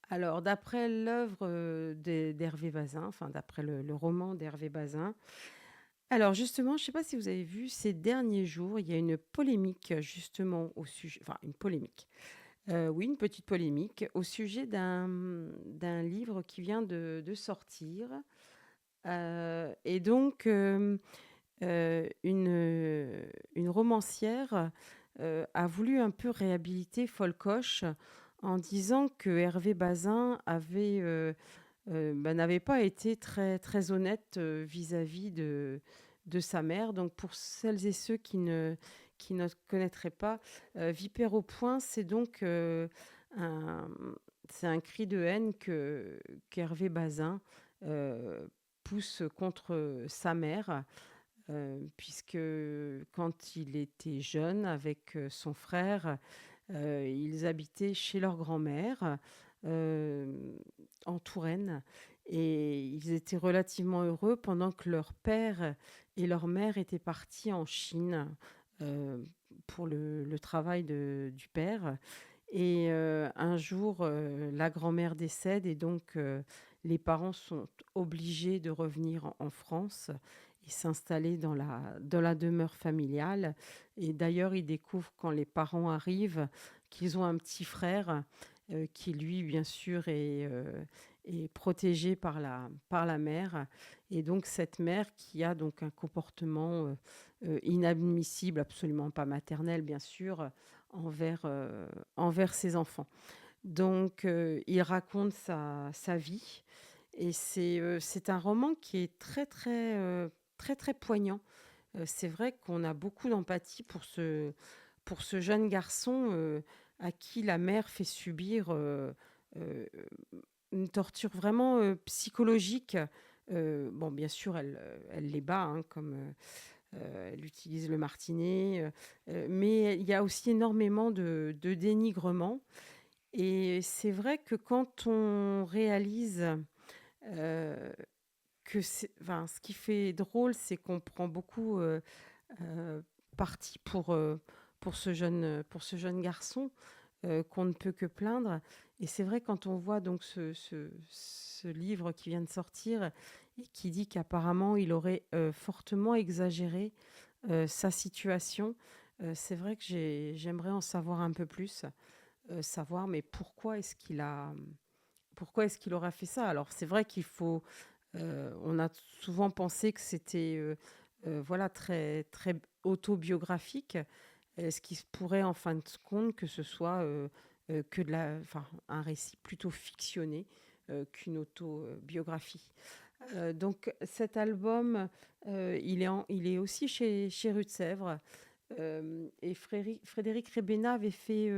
Alors, d'après l'œuvre d'Hervé Bazin, enfin d'après le roman d'Hervé Bazin, alors justement, je ne sais pas si vous avez vu ces derniers jours, il y a une polémique justement au sujet, enfin une polémique, oui, une petite polémique au sujet d'un livre qui vient de sortir. Et donc, une romancière a voulu un peu réhabiliter Folcoche en disant que Hervé Bazin n'avait pas été très, très honnête vis-à-vis de sa mère. Donc pour celles et ceux qui ne connaîtraient pas, Vipère au point, un, c'est un cri de haine qu'Hervé Bazin euh, pousse contre sa mère, puisque quand il était jeune avec son frère, ils habitaient chez leur grand-mère euh, en Touraine, et ils étaient relativement heureux pendant que leur père et leur mère étaient partis en Chine euh, pour le travail du père. Et un jour, la grand-mère décède et donc les parents sont obligés de revenir en France et s'installer dans la demeure familiale. Et d'ailleurs, ils découvrent quand les parents arrivent qu'ils ont un petit frère qui, lui, bien sûr, est protégé par la mère. Et donc, cette mère qui a donc un comportement inadmissible, absolument pas maternel, bien sûr, envers ses enfants. Donc, il raconte sa vie et c'est un roman qui est très, très poignant. C'est vrai qu'on a beaucoup d'empathie pour ce jeune garçon, à qui la mère fait subir, heu, une torture vraiment, psychologique. Bon, bien sûr, elle les bat, hein, comme, elle utilise le martinet, mais il y a aussi énormément de dénigrement et c'est vrai que quand on réalise, heu, que c'est enfin, ce qui fait drôle, c'est qu'on prend beaucoup, heu, parti pour ce jeune garçon, qu'on ne peut que plaindre et c'est vrai quand on voit donc ce livre qui vient de sortir et qui dit qu'apparemment il aurait, fortement exagéré, sa situation, c'est vrai que j'aimerais en savoir un peu plus, savoir mais pourquoi est-ce qu'il aura fait ça? Alors c'est vrai qu'il faut, on a souvent pensé que c'était, voilà très très autobiographique. Est-ce qu'il se pourrait en fin de compte que ce soit, que de la enfin un récit plutôt fictionné, qu'une autobiographie? Donc cet album, il est aussi chez Rue de Sèvres, et Frédéric Rebena avait fait,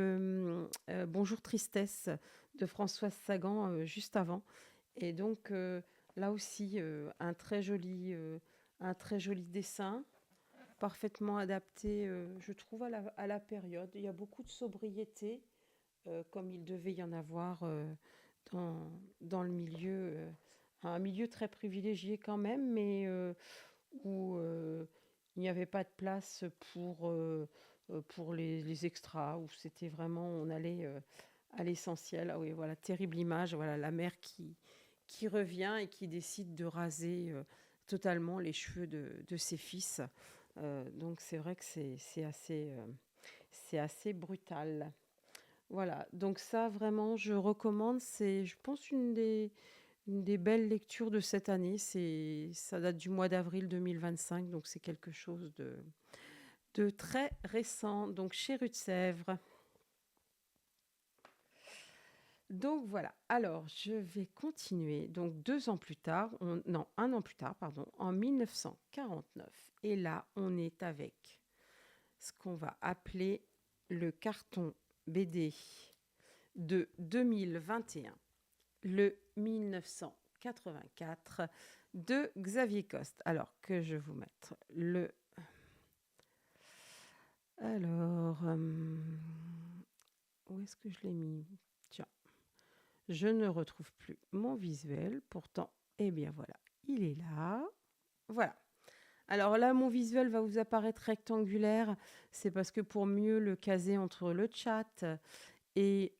Bonjour Tristesse de Françoise Sagan, juste avant et donc là aussi, un très joli dessin, parfaitement adapté, je trouve à la période. Il y a beaucoup de sobriété, comme il devait y en avoir, dans dans le milieu, un milieu très privilégié quand même, mais où il n'y avait pas de place pour les extras, où c'était vraiment, on allait à l'essentiel. Ah oui, voilà, terrible image, voilà, la mère qui revient et qui décide de raser totalement les cheveux de ses fils. Donc c'est vrai que c'est assez brutal. Voilà, donc ça vraiment, je recommande. C'est, je pense, une des belles lectures de cette année. Ça date du mois d'avril 2025, donc c'est quelque chose de très récent. Donc chez Rue de Sèvres. Donc voilà, alors je vais continuer. Donc 2 ans plus tard, non, 1 an plus tard, pardon, en 1949. Et là, on est avec ce qu'on va appeler le carton BD de 2021, le 1984 de Xavier Coste. Alors que je vous mette le... Alors, où est-ce que je l'ai mis? Tiens, je ne retrouve plus mon visuel. Pourtant, eh bien voilà, il est là. Voilà. Alors là, mon visuel va vous apparaître rectangulaire. C'est parce que pour mieux le caser entre le chat et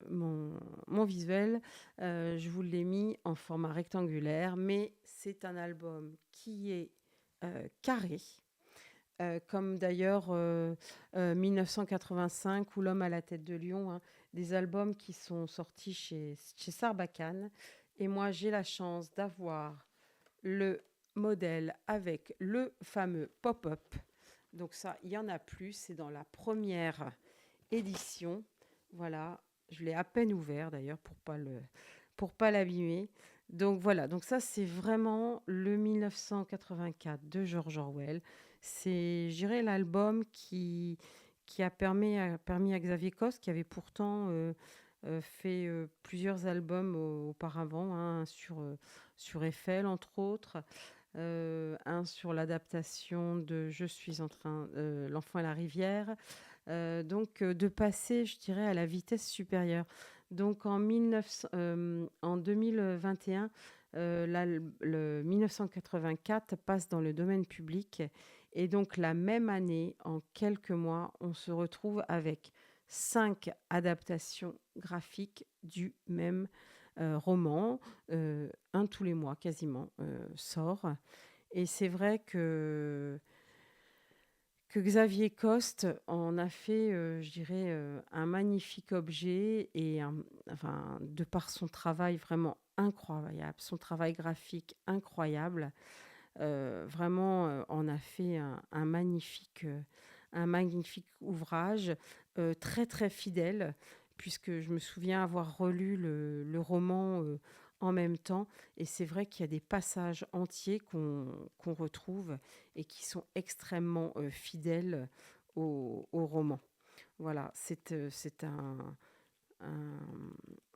mon visuel, je vous l'ai mis en format rectangulaire. Mais c'est un album qui est carré. Comme d'ailleurs 1985 ou L'homme à la tête de lion, hein, des albums qui sont sortis chez Sarbacane. Et moi, j'ai la chance d'avoir le modèle avec le fameux pop-up. Donc ça, il y en a plus, c'est dans la première édition. Voilà, je l'ai à peine ouvert d'ailleurs pour pas l'abîmer. Donc voilà, donc ça c'est vraiment le 1984 de George Orwell. C'est, je dirais, l'album qui a permis à Xavier Coste, qui avait pourtant fait plusieurs albums auparavant, hein, sur Eiffel, entre autres, un sur l'adaptation de Je suis en train, L'enfant et la rivière, donc de passer, je dirais, à la vitesse supérieure. Donc en 2021, le 1984 passe dans le domaine public et donc la même année, en quelques mois, on se retrouve avec 5 adaptations graphiques du même romans, un tous les mois quasiment, sort. Et c'est vrai que Xavier Coste en a fait, je dirais, un magnifique objet et enfin, de par son travail vraiment incroyable, son travail graphique incroyable, vraiment, en a fait un magnifique ouvrage, très, très fidèle, puisque je me souviens avoir relu le roman, en même temps, et c'est vrai qu'il y a des passages entiers qu'on retrouve et qui sont extrêmement, fidèles au roman. Voilà, c'est un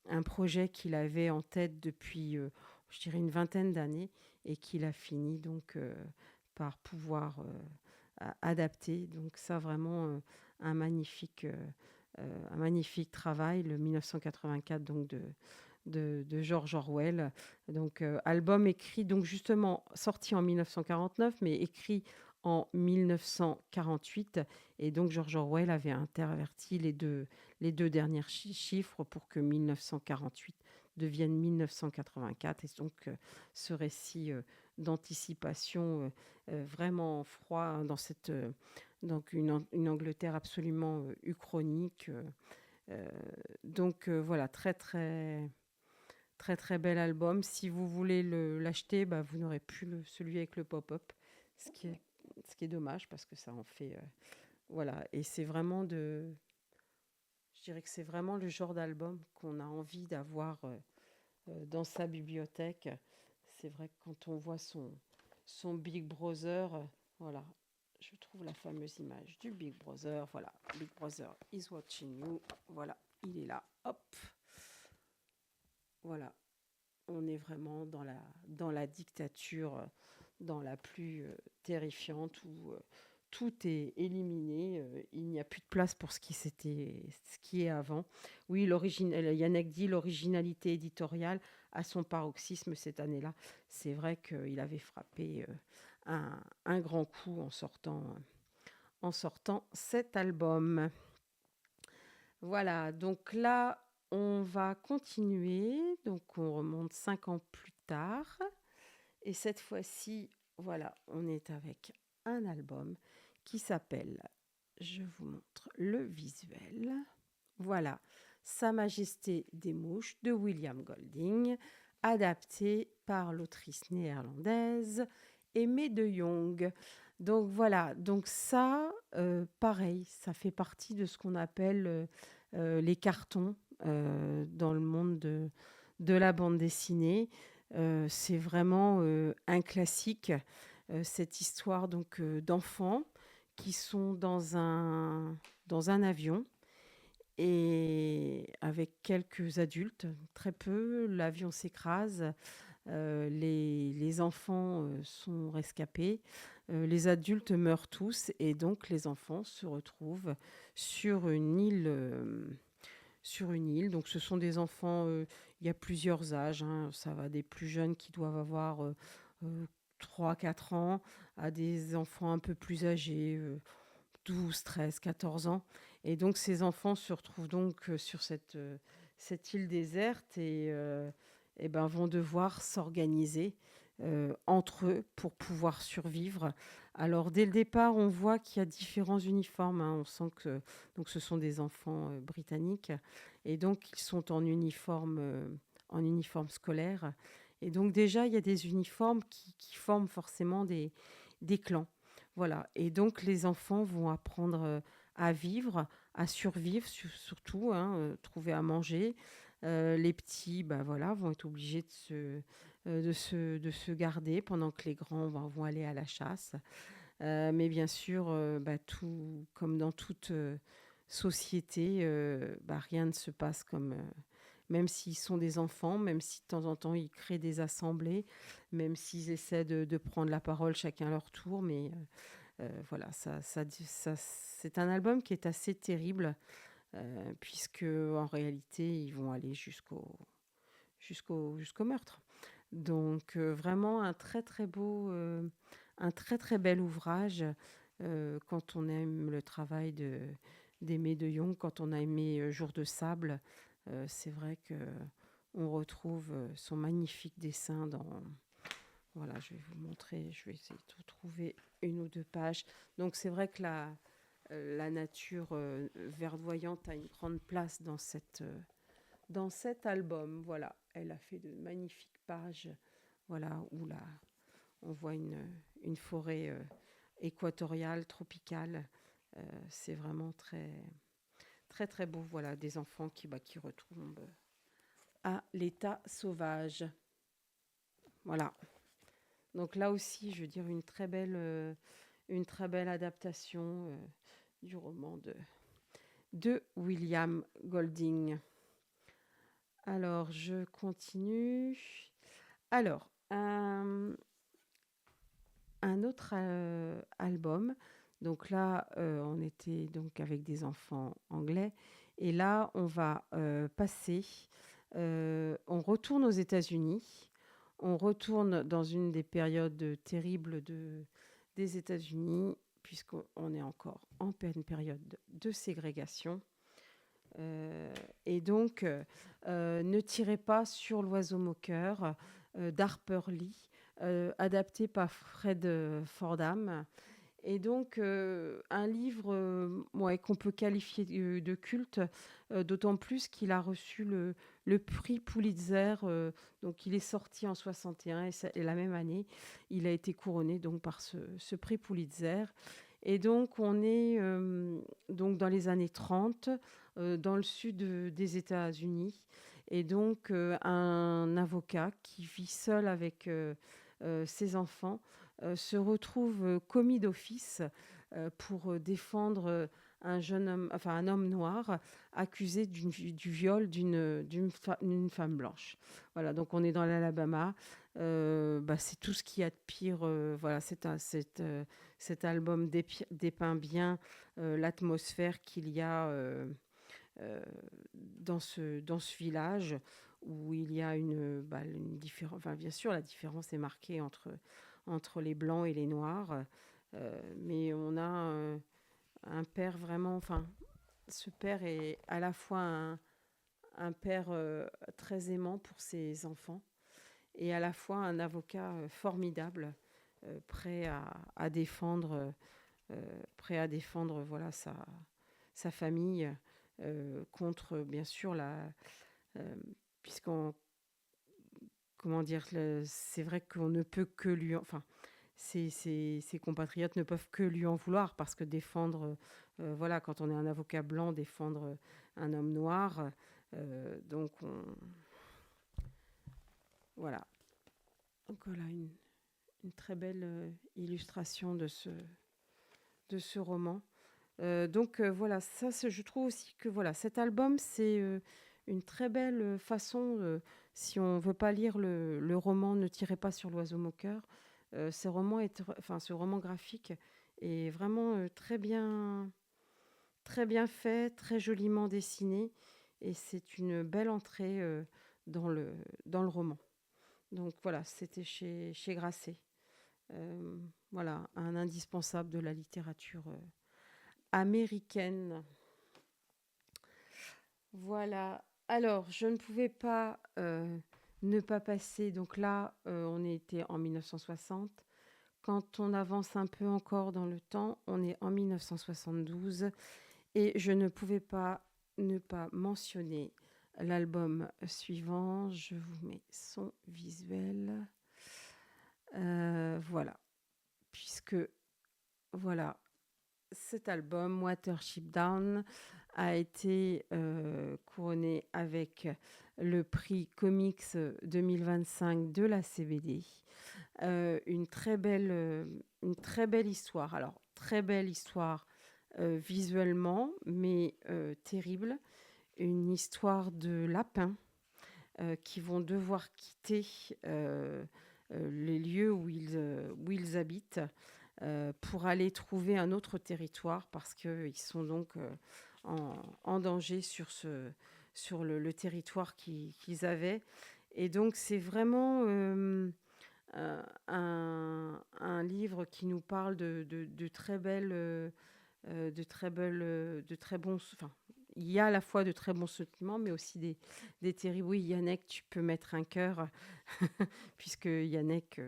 un projet qu'il avait en tête depuis, je dirais une vingtaine d'années et qu'il a fini donc, par pouvoir, adapter. Donc ça vraiment, un magnifique travail, le 1984 donc de George Orwell. Donc, album écrit, donc justement sorti en 1949, mais écrit en 1948. Et donc George Orwell avait interverti les deux derniers chiffres pour que 1948 devienne 1984. Et donc ce récit d'anticipation vraiment froid, hein, dans donc une Angleterre absolument uchronique. Euh, donc voilà, très très très très bel album. Si vous voulez l'acheter, bah, vous n'aurez plus celui avec le pop-up, ce qui est, ce qui est dommage parce que ça en fait. Voilà, et c'est vraiment je dirais que c'est vraiment le genre d'album qu'on a envie d'avoir dans sa bibliothèque. C'est vrai que quand on voit son Big Brother, voilà, je trouve la fameuse image du Big Brother. Voilà, Big Brother is watching you. Voilà, il est là. Hop, voilà, on est vraiment dans la dictature, dans la plus terrifiante, où tout est éliminé. Il n'y a plus de place pour ce qui est avant. Oui, Yannick dit l'originalité éditoriale à son paroxysme cette année-là. C'est vrai qu'il avait frappé un grand coup en sortant cet album. Voilà, donc là, on va continuer. Donc, on remonte 5 ans plus tard. Et cette fois-ci, voilà, on est avec un album qui s'appelle, je vous montre le visuel. Voilà, Sa Majesté des Mouches de William Golding, adapté par l'autrice néerlandaise Aimée de Jong. Donc voilà, donc ça, pareil, ça fait partie de ce qu'on appelle les cartons dans le monde de la bande dessinée. C'est vraiment un classique, cette histoire donc d'enfants qui sont dans un avion et avec quelques adultes, très peu. L'avion s'écrase, les enfants sont rescapés, les adultes meurent tous et donc les enfants se retrouvent sur une île. Sur une île, donc ce sont des enfants, il y a plusieurs âges, hein, ça va des plus jeunes qui doivent avoir 3-4 ans à des enfants un peu plus âgés, 12, 13, 14 ans. Et donc ces enfants se retrouvent donc sur cette île déserte et ben, vont devoir s'organiser entre eux pour pouvoir survivre. Alors dès le départ, on voit qu'il y a différents uniformes, hein. On sent que donc, ce sont des enfants britanniques et donc ils sont en uniforme scolaire. Et donc déjà, il y a des uniformes qui forment forcément des clans. Voilà. Et donc les enfants vont apprendre à vivre, à survivre surtout, hein, trouver à manger. Les petits, bah, voilà, vont être obligés de se garder pendant que les grands vont aller à la chasse. Mais bien sûr, bah, tout, comme dans toute société, bah, rien ne se passe comme, même s'ils sont des enfants, même si de temps en temps ils créent des assemblées, même s'ils essaient de prendre la parole chacun à leur tour. Mais voilà, c'est un album qui est assez terrible, puisque en réalité, ils vont aller jusqu'au meurtre. Donc vraiment un très très bel ouvrage quand on aime le travail d'Aimé de Jong, quand on a aimé Jour de sable. C'est vrai que On retrouve son magnifique dessin dans... Voilà, je vais vous montrer, je vais essayer de trouver une ou deux pages. Donc c'est vrai que la nature verdoyante a une grande place dans cet album. Voilà, elle a fait de magnifiques pages, voilà, où là, on voit une forêt équatoriale, tropicale. C'est vraiment très, très, très beau. Voilà, des enfants qui retombent à l'état sauvage. Voilà. Donc là aussi, je veux dire, une très belle adaptation du roman de William Golding. Alors, je continue. Alors, un autre album. Donc là, on était donc avec des enfants anglais. Et là, on va passer. On retourne aux États-Unis. On retourne dans une des périodes terribles des États-Unis, puisqu'on est encore en pleine période de ségrégation. Et donc, Ne tirez pas sur l'oiseau moqueur d'Harper Lee, adapté par Fred Fordham. Et donc, un livre ouais, qu'on peut qualifier de culte, d'autant plus qu'il a reçu le prix Pulitzer. Donc, il est sorti en 61 et la même année, il a été couronné donc, par ce prix Pulitzer. Et donc, on est donc dans les années 30, dans le sud des États-Unis. Et donc, un avocat qui vit seul avec ses enfants se retrouve commis d'office pour défendre un homme noir accusé du viol d'une femme blanche. Voilà, donc on est dans l'Alabama. C'est tout ce qu'il y a de pire. Voilà, cet album dépeint bien l'atmosphère qu'il y a dans ce village où il y a une différence. Enfin, bien sûr, la différence est marquée entre les blancs et les noirs, mais on a un père vraiment. Enfin, ce père est à la fois un père très aimant pour ses enfants et à la fois un avocat formidable, prêt à défendre, voilà sa famille contre bien sûr puisqu'on comment dire, c'est vrai qu'on ne peut que lui, enfin, ses compatriotes ne peuvent que lui en vouloir parce que défendre, voilà, quand on est un avocat blanc, défendre un homme noir, donc voilà. Donc voilà une très belle illustration de ce roman. Voilà, je trouve aussi que voilà, cet album, c'est une très belle façon, si on veut pas lire le roman Ne tirez pas sur l'oiseau moqueur, ce roman graphique est vraiment très bien fait, très joliment dessiné, et c'est une belle entrée dans le roman. Donc voilà, c'était chez Grasset. Voilà, un indispensable de la littérature américaine. Voilà. Alors, je ne pouvais pas ne pas passer. Donc là, on était en 1960. Quand on avance un peu encore dans le temps, on est en 1972. Et je ne pouvais pas ne pas mentionner l'album suivant. Je vous mets son visuel. Voilà. Puisque, voilà, cet album, Watership Down, a été couronné avec le prix Comics 2025 de la CBD. Une très belle histoire. Alors, très belle histoire visuellement, mais terrible. Une histoire de lapins qui vont devoir quitter les lieux où ils habitent pour aller trouver un autre territoire parce qu'ils sont donc en danger sur le territoire qu'ils avaient. Et donc, c'est vraiment un livre qui nous parle de très belles, de très bons... Enfin, il y a à la fois de très bons sentiments, mais aussi des terribles. Oui, Yannick, tu peux mettre un cœur, puisque Yannick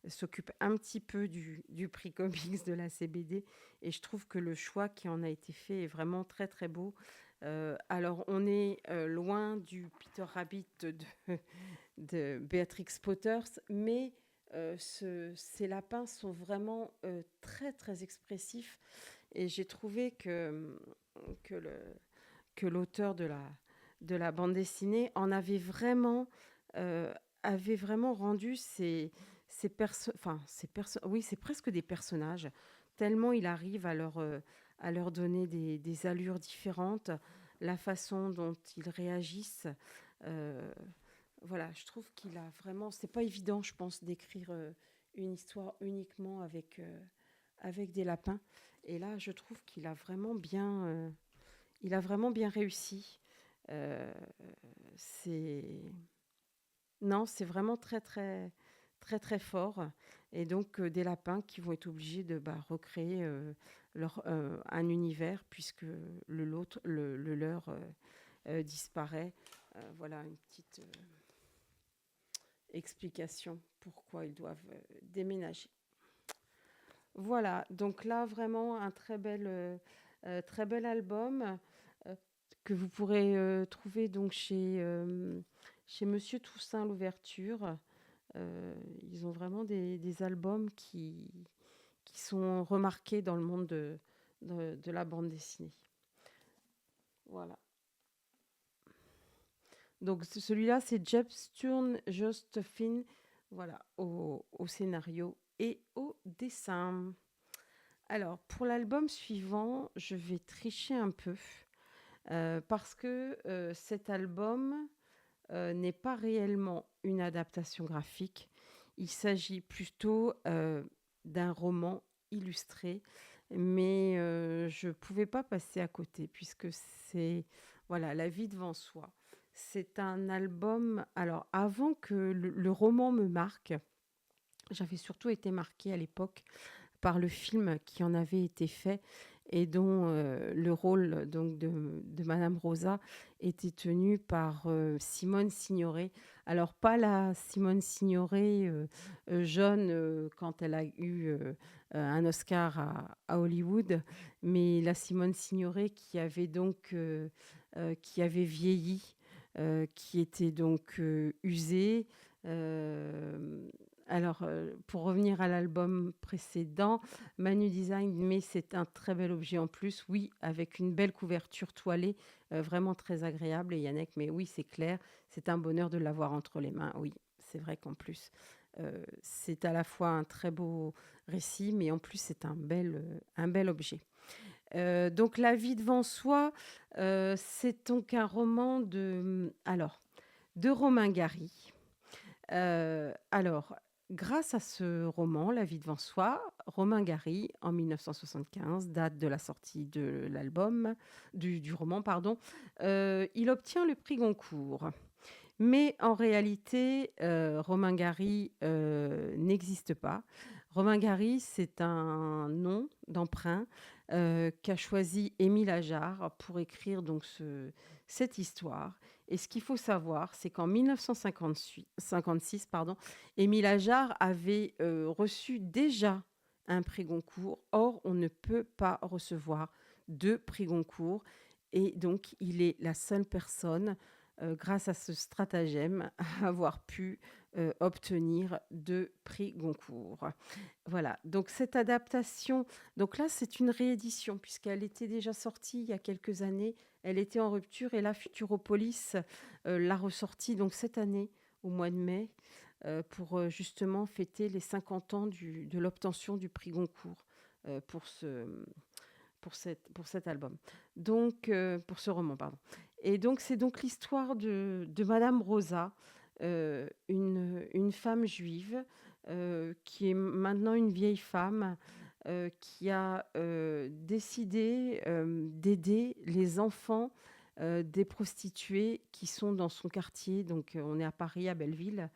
s'occupe un petit peu du prix comics de la CBD. Et je trouve que le choix qui en a été fait est vraiment très, très beau. Alors, on est loin du Peter Rabbit de Beatrix Potters, mais ces lapins sont vraiment très, très expressifs. Et j'ai trouvé que le, que l'auteur de la bande dessinée en euh, avait vraiment rendu oui, c'est presque des personnages, tellement il arrive à leur donner des allures différentes, la façon dont ils réagissent. euh, voilà, je trouve qu'il a vraiment. C'est pas évident, je pense, d'écrire une histoire uniquement avec des lapins. Et là, je trouve il a vraiment bien réussi. Euh, c'est non, c'est vraiment très très très très fort. Et donc des lapins qui vont être obligés de recréer un univers puisque le leur disparaît. Voilà une petite explication pourquoi ils doivent déménager. Voilà, donc là vraiment un très bel album euh, que vous pourrez trouver donc chez Monsieur Toussaint l'Ouverture. Ils ont vraiment des albums qui sont remarqués dans le monde de la bande dessinée. Voilà. Donc celui-là, c'est Jeb Sturn Josephine, voilà, au scénario et au dessin. Alors, pour l'album suivant, je vais tricher un peu parce que cet album n'est pas réellement une adaptation graphique. Il s'agit plutôt d'un roman illustré, mais je ne pouvais pas passer à côté puisque c'est voilà, La vie devant soi. C'est un album. Alors, avant que le roman me marque, j'avais surtout été marquée à l'époque par le film qui en avait été fait et dont le rôle donc de Madame Rosa était tenu par Simone Signoret. Alors pas la Simone Signoret jeune quand elle a eu un Oscar à Hollywood, mais la Simone Signoret qui avait donc qui avait vieilli, qui était donc usée. euh, pour revenir à l'album précédent, Manu Design, mais c'est un très bel objet en plus, oui, avec une belle couverture toilée, vraiment très agréable. Et Yannick, mais oui, c'est clair, c'est un bonheur de l'avoir entre les mains. Oui, c'est vrai qu'en plus, c'est à la fois un très beau récit, mais en plus, c'est un bel objet. Donc, La vie devant soi, c'est donc un roman de Romain Gary. Alors, grâce à ce roman, La vie devant soi, Romain Gary, en 1975, date de la sortie de l'album, du roman, pardon, il obtient le prix Goncourt. Mais en réalité, Romain Gary n'existe pas. Romain Gary, c'est un nom d'emprunt qu'a choisi Émile Ajar pour écrire donc cette histoire. Et ce qu'il faut savoir, c'est qu'en 1956, pardon, Émile Ajar avait reçu déjà un prix Goncourt. Or, on ne peut pas recevoir deux prix Goncourt. Et donc, il est la seule personne grâce à ce stratagème, à avoir pu obtenir deux prix Goncourt. Voilà, donc cette adaptation, donc là c'est une réédition puisqu'elle était déjà sortie il y a quelques années, elle était en rupture et là Futuropolis l'a ressortie donc cette année au mois de mai pour justement fêter les 50 ans de l'obtention du prix Goncourt pour pour cet album. Donc, pour ce roman, pardon. Et donc, c'est donc l'histoire de Madame Rosa, une femme juive qui est maintenant une vieille femme qui a décidé d'aider les enfants des prostituées qui sont dans son quartier. Donc, on est à Paris, à Belleville.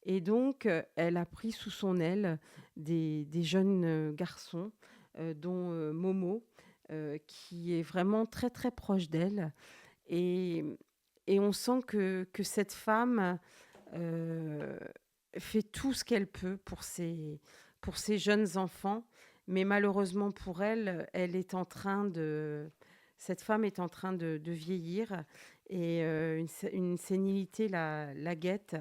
Et donc, elle a pris sous son aile des jeunes garçons, dont Momo, qui est vraiment très, très proche d'elle et on sent que cette femme, heu, fait tout ce qu'elle peut pour ses jeunes enfants, mais malheureusement pour elle, elle est en train de cette femme est en train de vieillir et une sénilité la guette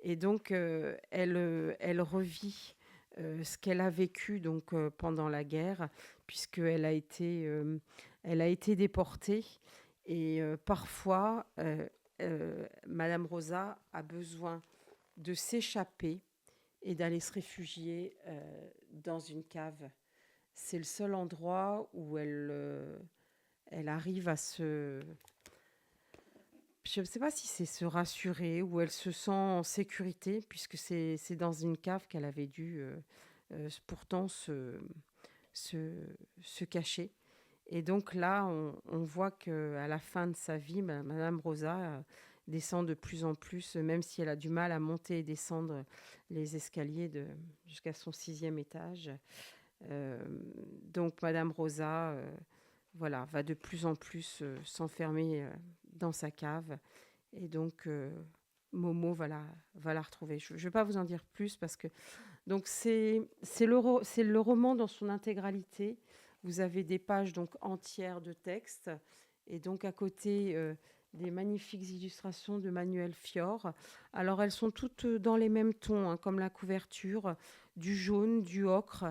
et donc elle revit, ce qu'elle a vécu donc pendant la guerre puisqu'elle a été, elle a été déportée et parfois, madame Rosa a besoin de s'échapper et d'aller se réfugier, dans une cave. C'est le seul endroit où elle arrive à se je ne sais pas si c'est se rassurer, où elle se sent en sécurité puisque c'est dans une cave qu'elle avait dû, pourtant se se cacher et donc là, on voit qu'à la fin de sa vie, madame Rosa, descend de plus en plus, même si elle a du mal à monter et descendre les escaliers jusqu'à son 6e étage. Donc madame Rosa, voilà, va de plus en plus, s'enfermer, dans sa cave et donc Momo va la retrouver. Je ne vais pas vous en dire plus parce que donc c'est le roman dans son intégralité. Vous avez des pages donc entières de texte et donc à côté, des magnifiques illustrations de Manuel Fior. Alors elles sont toutes, dans les mêmes tons, hein, comme la couverture, du jaune, du ocre.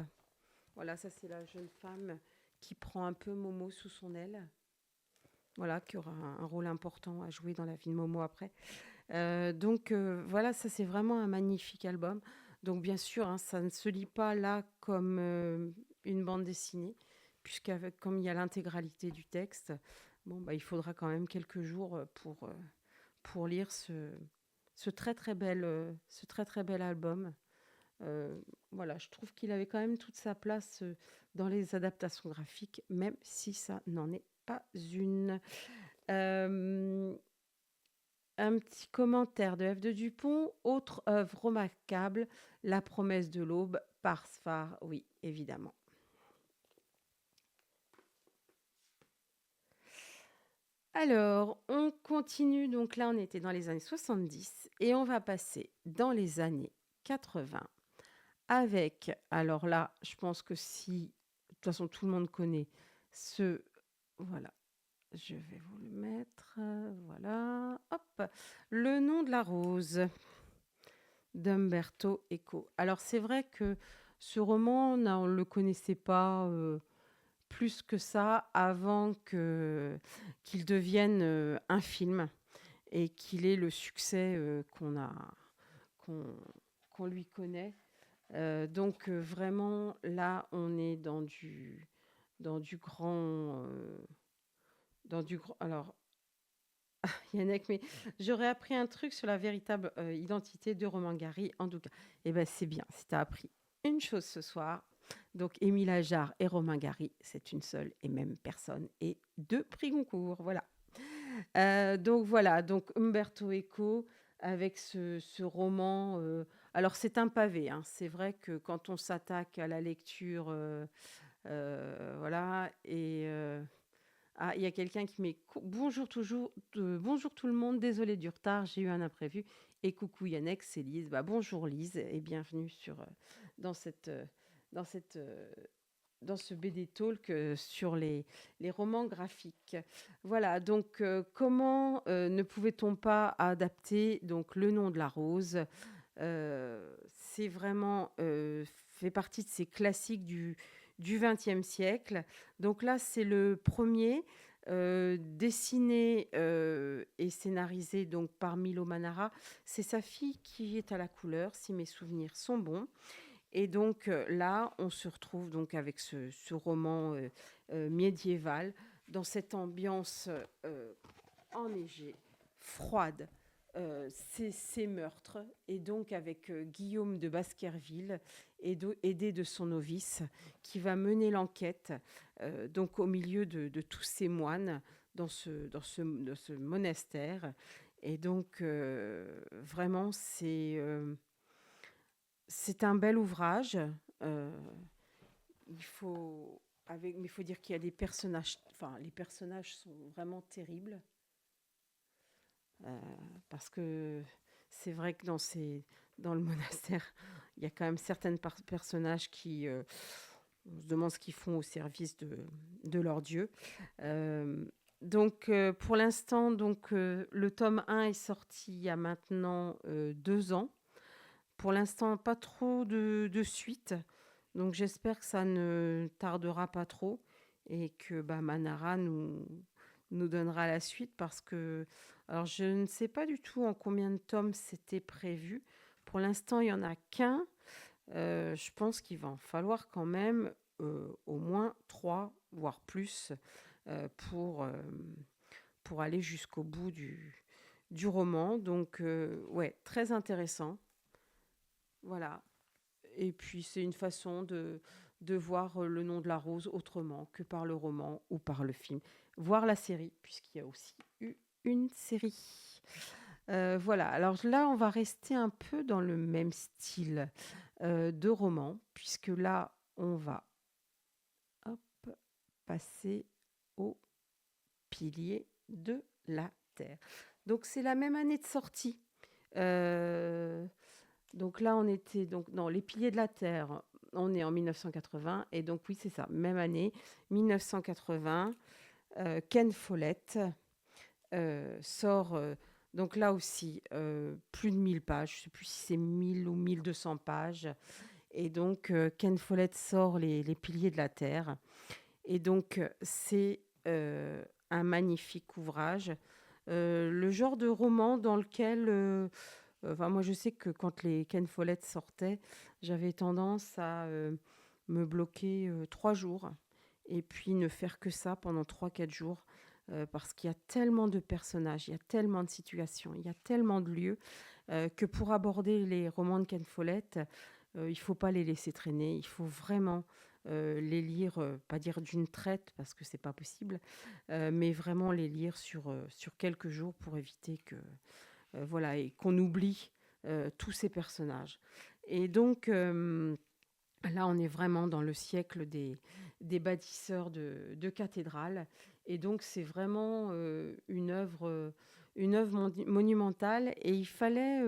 Voilà, ça c'est la jeune femme qui prend un peu Momo sous son aile. Voilà, qui aura un rôle important à jouer dans la vie de Momo après. Donc voilà, ça c'est vraiment un magnifique album. Donc bien sûr, hein, ça ne se lit pas là comme une bande dessinée, puisqu'avec comme il y a l'intégralité du texte, bon bah il faudra quand même quelques jours pour lire ce très très bel album. Voilà, je trouve qu'il avait quand même toute sa place dans les adaptations graphiques, même si ça n'en est pas une. Euh, un petit commentaire de F. de Dupont. Autre œuvre remarquable, La promesse de l'aube, par Sfar. Oui, évidemment. Alors, on continue. Donc là, on était dans les années 70 et on va passer dans les années 80 avec, alors là, je pense que si, de toute façon, tout le monde connaît ce, voilà, je vais vous le mettre, voilà, hop, Le nom de la rose d'Umberto Eco. Alors c'est vrai que ce roman, on ne le connaissait pas plus que ça avant qu'il devienne un film et qu'il ait le succès qu'on qu'on lui connaît. Donc vraiment là, on est dans du grand dans du grand. Alors Yannick, mais j'aurais appris un truc sur la véritable identité de Romain Gary, en tout cas. Eh bien, c'est bien, si tu as appris une chose ce soir. Donc, Émile Ajar et Romain Gary, c'est une seule et même personne et deux prix Goncourt. Voilà. Donc, voilà. Donc, Umberto Eco avec ce roman. Alors, c'est un pavé. Hein. C'est vrai que quand on s'attaque à la lecture, voilà, et. Ah, il y a quelqu'un qui met bonjour toujours, bonjour tout le monde, désolé du retard, j'ai eu un imprévu. Et coucou Yannick, c'est Lise. Bah, bonjour Lise et bienvenue dans cette, euh, dans cette, euh, dans ce BD Talk sur les romans graphiques. Voilà, donc comment ne pouvait-on pas adapter donc Le nom de la rose. C'est vraiment fait partie de ces classiques du XXe siècle. Donc là, c'est le premier dessiné et scénarisé donc par Milo Manara. C'est sa fille qui est à la couleur, si mes souvenirs sont bons. Et donc là, on se retrouve donc avec ce roman médiéval dans cette ambiance enneigée, froide, ces meurtres, et donc avec Guillaume de Baskerville, aidé de son novice, qui va mener l'enquête donc au milieu de tous ces moines dans ce monastère. Et donc, vraiment, c'est un bel ouvrage. Euh, il faut mais il faut dire qu'il y a des personnages, enfin, les personnages sont vraiment terribles, parce que c'est vrai que dans le monastère, il y a quand même certains personnages qui, on se demande ce qu'ils font au service de leur dieu. Euh, pour l'instant, le tome 1 est sorti il y a maintenant 2 ans. Pour l'instant, pas trop de suite. Donc, j'espère que ça ne tardera pas trop et que bah, Manara nous donnera la suite parce que, alors, je ne sais pas du tout en combien de tomes c'était prévu. Pour l'instant, il n'y en a qu'un. Je pense qu'il va en falloir quand même au moins trois, voire plus, euh, pour, euh, pour aller jusqu'au bout du roman. Ouais, très intéressant. Voilà. Et puis, c'est une façon de voir le nom de la rose autrement que par le roman ou par le film. Voir la série, puisqu'il y a aussi eu une série. Voilà, alors là, on va rester un peu dans le même style de roman, puisque là, on va hop, passer au pilier de la Terre. Donc, c'est la même année de sortie. Euh, donc là, on était donc dans Les Piliers de la Terre. On est en 1980 et donc oui, c'est ça, même année, 1980. Ken Follett sort donc là aussi plus de 1000 pages. Je ne sais plus si c'est 1000 ou 1200 pages. Et donc Ken Follett sort les Piliers de la Terre. Et donc c'est un magnifique ouvrage. Le genre de roman dans lequel enfin, moi, je sais que quand les Ken Follett sortaient, j'avais tendance à me bloquer 3 jours et puis ne faire que ça pendant 3, 4 jours parce qu'il y a tellement de personnages, il y a tellement de situations, il y a tellement de lieux que pour aborder les romans de Ken Follett, il ne faut pas les laisser traîner, il faut vraiment les lire, pas dire d'une traite parce que c'est pas possible, mais vraiment les lire sur quelques jours pour éviter que voilà, et qu'on oublie tous ces personnages. Et donc, là, on est vraiment dans le siècle des bâtisseurs de cathédrales. Et donc, c'est vraiment une œuvre monumentale. Et il fallait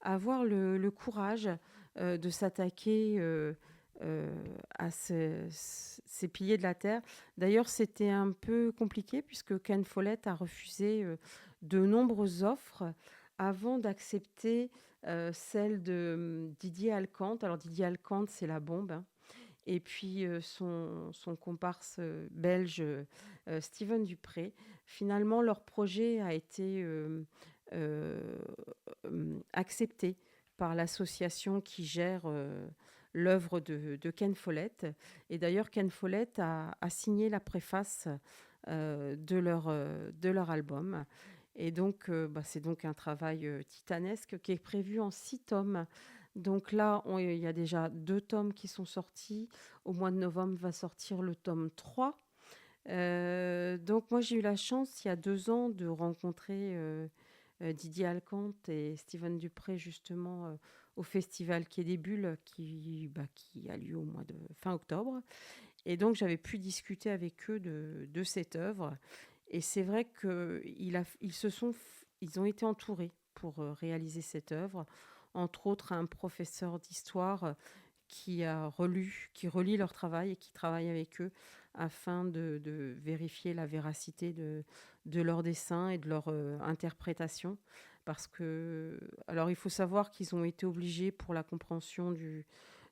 avoir le courage de s'attaquer à ces piliers de la terre. D'ailleurs, c'était un peu compliqué puisque Ken Follett a refusé de nombreuses offres avant d'accepter celle de Didier Alcante. Alors Didier Alcante, c'est la bombe, hein. Et puis son comparse belge Steven Dupré. Finalement, leur projet a été accepté par l'association qui gère l'œuvre de Ken Follett. Et d'ailleurs, Ken Follett a signé la préface de leur album. Et donc, bah, c'est donc un travail titanesque qui est prévu en 6 tomes. Donc là, il y a déjà 2 tomes qui sont sortis. Au mois de novembre va sortir le tome 3. Donc moi, j'ai eu la chance, il y a 2 ans, de rencontrer Didier Alcante et Steven Dupré, justement, au festival Quai des Bulles, qui a lieu au mois de fin octobre. Et donc, j'avais pu discuter avec eux de cette œuvre. Et c'est vrai ils ont été entourés pour réaliser cette œuvre, entre autres un professeur d'histoire qui relit leur travail et qui travaille avec eux afin de vérifier la véracité de leurs dessins et de leur interprétation. Parce que, alors il faut savoir qu'ils ont été obligés pour la compréhension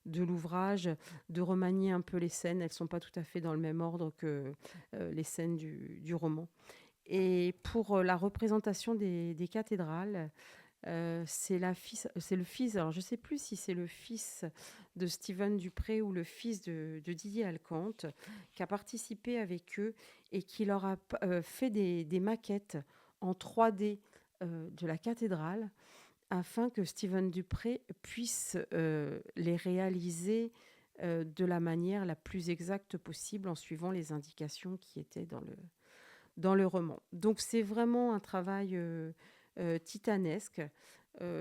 de l'ouvrage de remanier un peu les scènes. Elles ne sont pas tout à fait dans le même ordre que les scènes du roman. Et pour la représentation des cathédrales, c'est le fils, alors je ne sais plus si c'est le fils de Steven Dupré ou le fils de Didier Alcante, qui a participé avec eux et qui leur a fait des maquettes en 3D de la cathédrale afin que Steven Dupré puisse les réaliser de la manière la plus exacte possible en suivant les indications qui étaient dans le roman. Donc c'est vraiment un travail titanesque.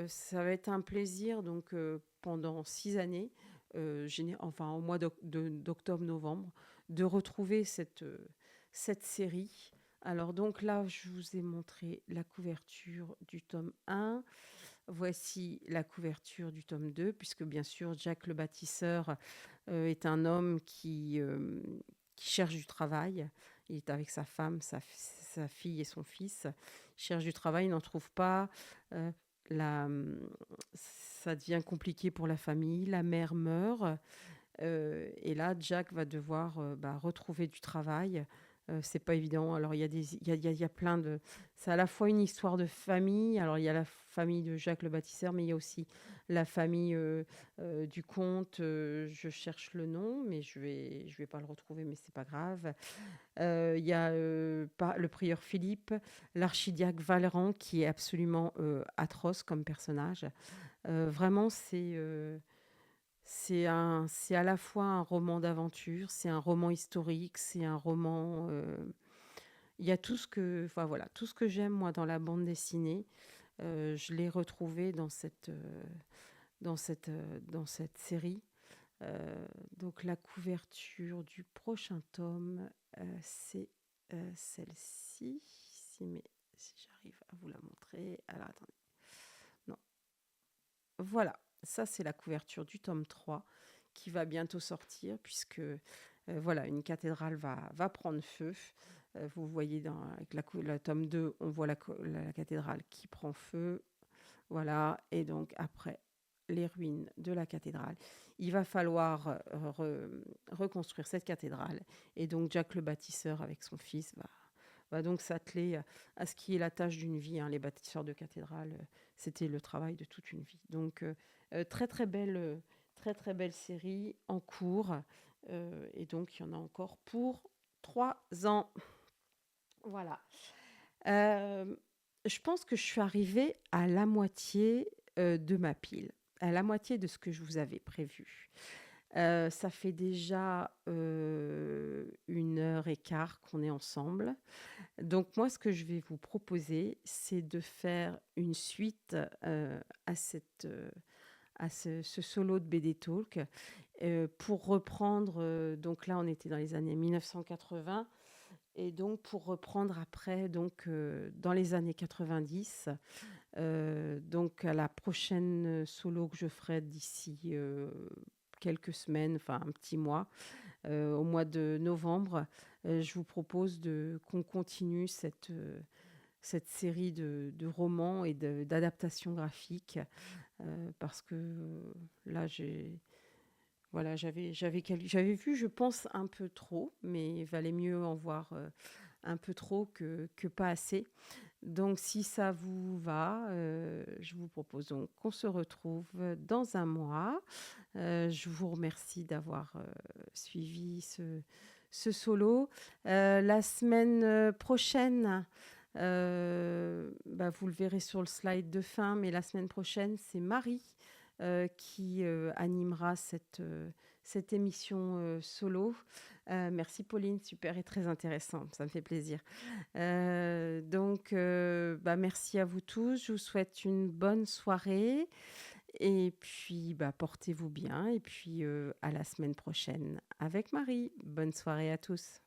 Ça va être un plaisir pendant 6 années, enfin au mois d'octobre-novembre, de retrouver cette série. Alors donc là, je vous ai montré la couverture du tome 1. Voici la couverture du tome 2, puisque bien sûr, Jack le bâtisseur est un homme qui cherche du travail. Il est avec sa femme, sa fille et son fils. Il cherche du travail, il n'en trouve pas. Euh, la, Ça devient compliqué pour la famille. La mère meurt. Et là, Jack va devoir retrouver du travail. C'est pas évident. Alors, il y a plein de. C'est à la fois une histoire de famille. Alors, il y a la famille de Jacques le bâtisseur, mais il y a aussi la famille du comte. Je cherche le nom, mais je vais pas le retrouver, mais c'est pas grave. Il y a le prieur Philippe, l'archidiacre Valran, qui est absolument atroce comme personnage. Vraiment, c'est à la fois un roman d'aventure, c'est un roman historique, c'est un roman. Il y a tout ce que, enfin voilà, tout ce que j'aime moi dans la bande dessinée, je l'ai retrouvé dans cette série. Donc la couverture du prochain tome, c'est celle-ci. Si j'arrive à vous la montrer. Alors attendez. Non. Voilà, ça c'est la couverture du tome 3 qui va bientôt sortir puisque voilà, une cathédrale va prendre feu. Vous voyez avec le tome 2, on voit la cathédrale qui prend feu. Voilà, et donc après les ruines de la cathédrale, il va falloir reconstruire cette cathédrale. Et donc Jack le bâtisseur avec son fils va donc s'atteler à ce qui est la tâche d'une vie, hein. Les bâtisseurs de cathédrales, c'était le travail de toute une vie. Donc très très belle série en cours. Et donc il y en a encore pour 3 ans. Voilà. Euh, je pense que je suis arrivée à la moitié de ma pile, à la moitié de ce que je vous avais prévu. Ça fait déjà 1 heure et quart qu'on est ensemble. Donc moi, ce que je vais vous proposer, c'est de faire une suite à ce solo de BD Talk pour reprendre. Donc là, on était dans les années 1980. Et donc, pour reprendre après, donc, dans les années 90, donc à la prochaine solo que je ferai d'ici quelques semaines, enfin un petit mois, au mois de novembre, je vous propose qu'on continue cette série de romans et d'adaptations graphiques, parce que là, voilà, j'avais vu, je pense, un peu trop, mais il valait mieux en voir un peu trop que pas assez. Donc, si ça vous va, je vous propose donc qu'on se retrouve dans un mois. Je vous remercie d'avoir suivi ce solo. La semaine prochaine, vous le verrez sur le slide de fin, mais la semaine prochaine, c'est Marie qui animera cette émission solo. Merci Pauline, super et très intéressant, ça me fait plaisir. Donc, merci à vous tous, je vous souhaite une bonne soirée et puis portez-vous bien et puis à la semaine prochaine avec Marie. Bonne soirée à tous.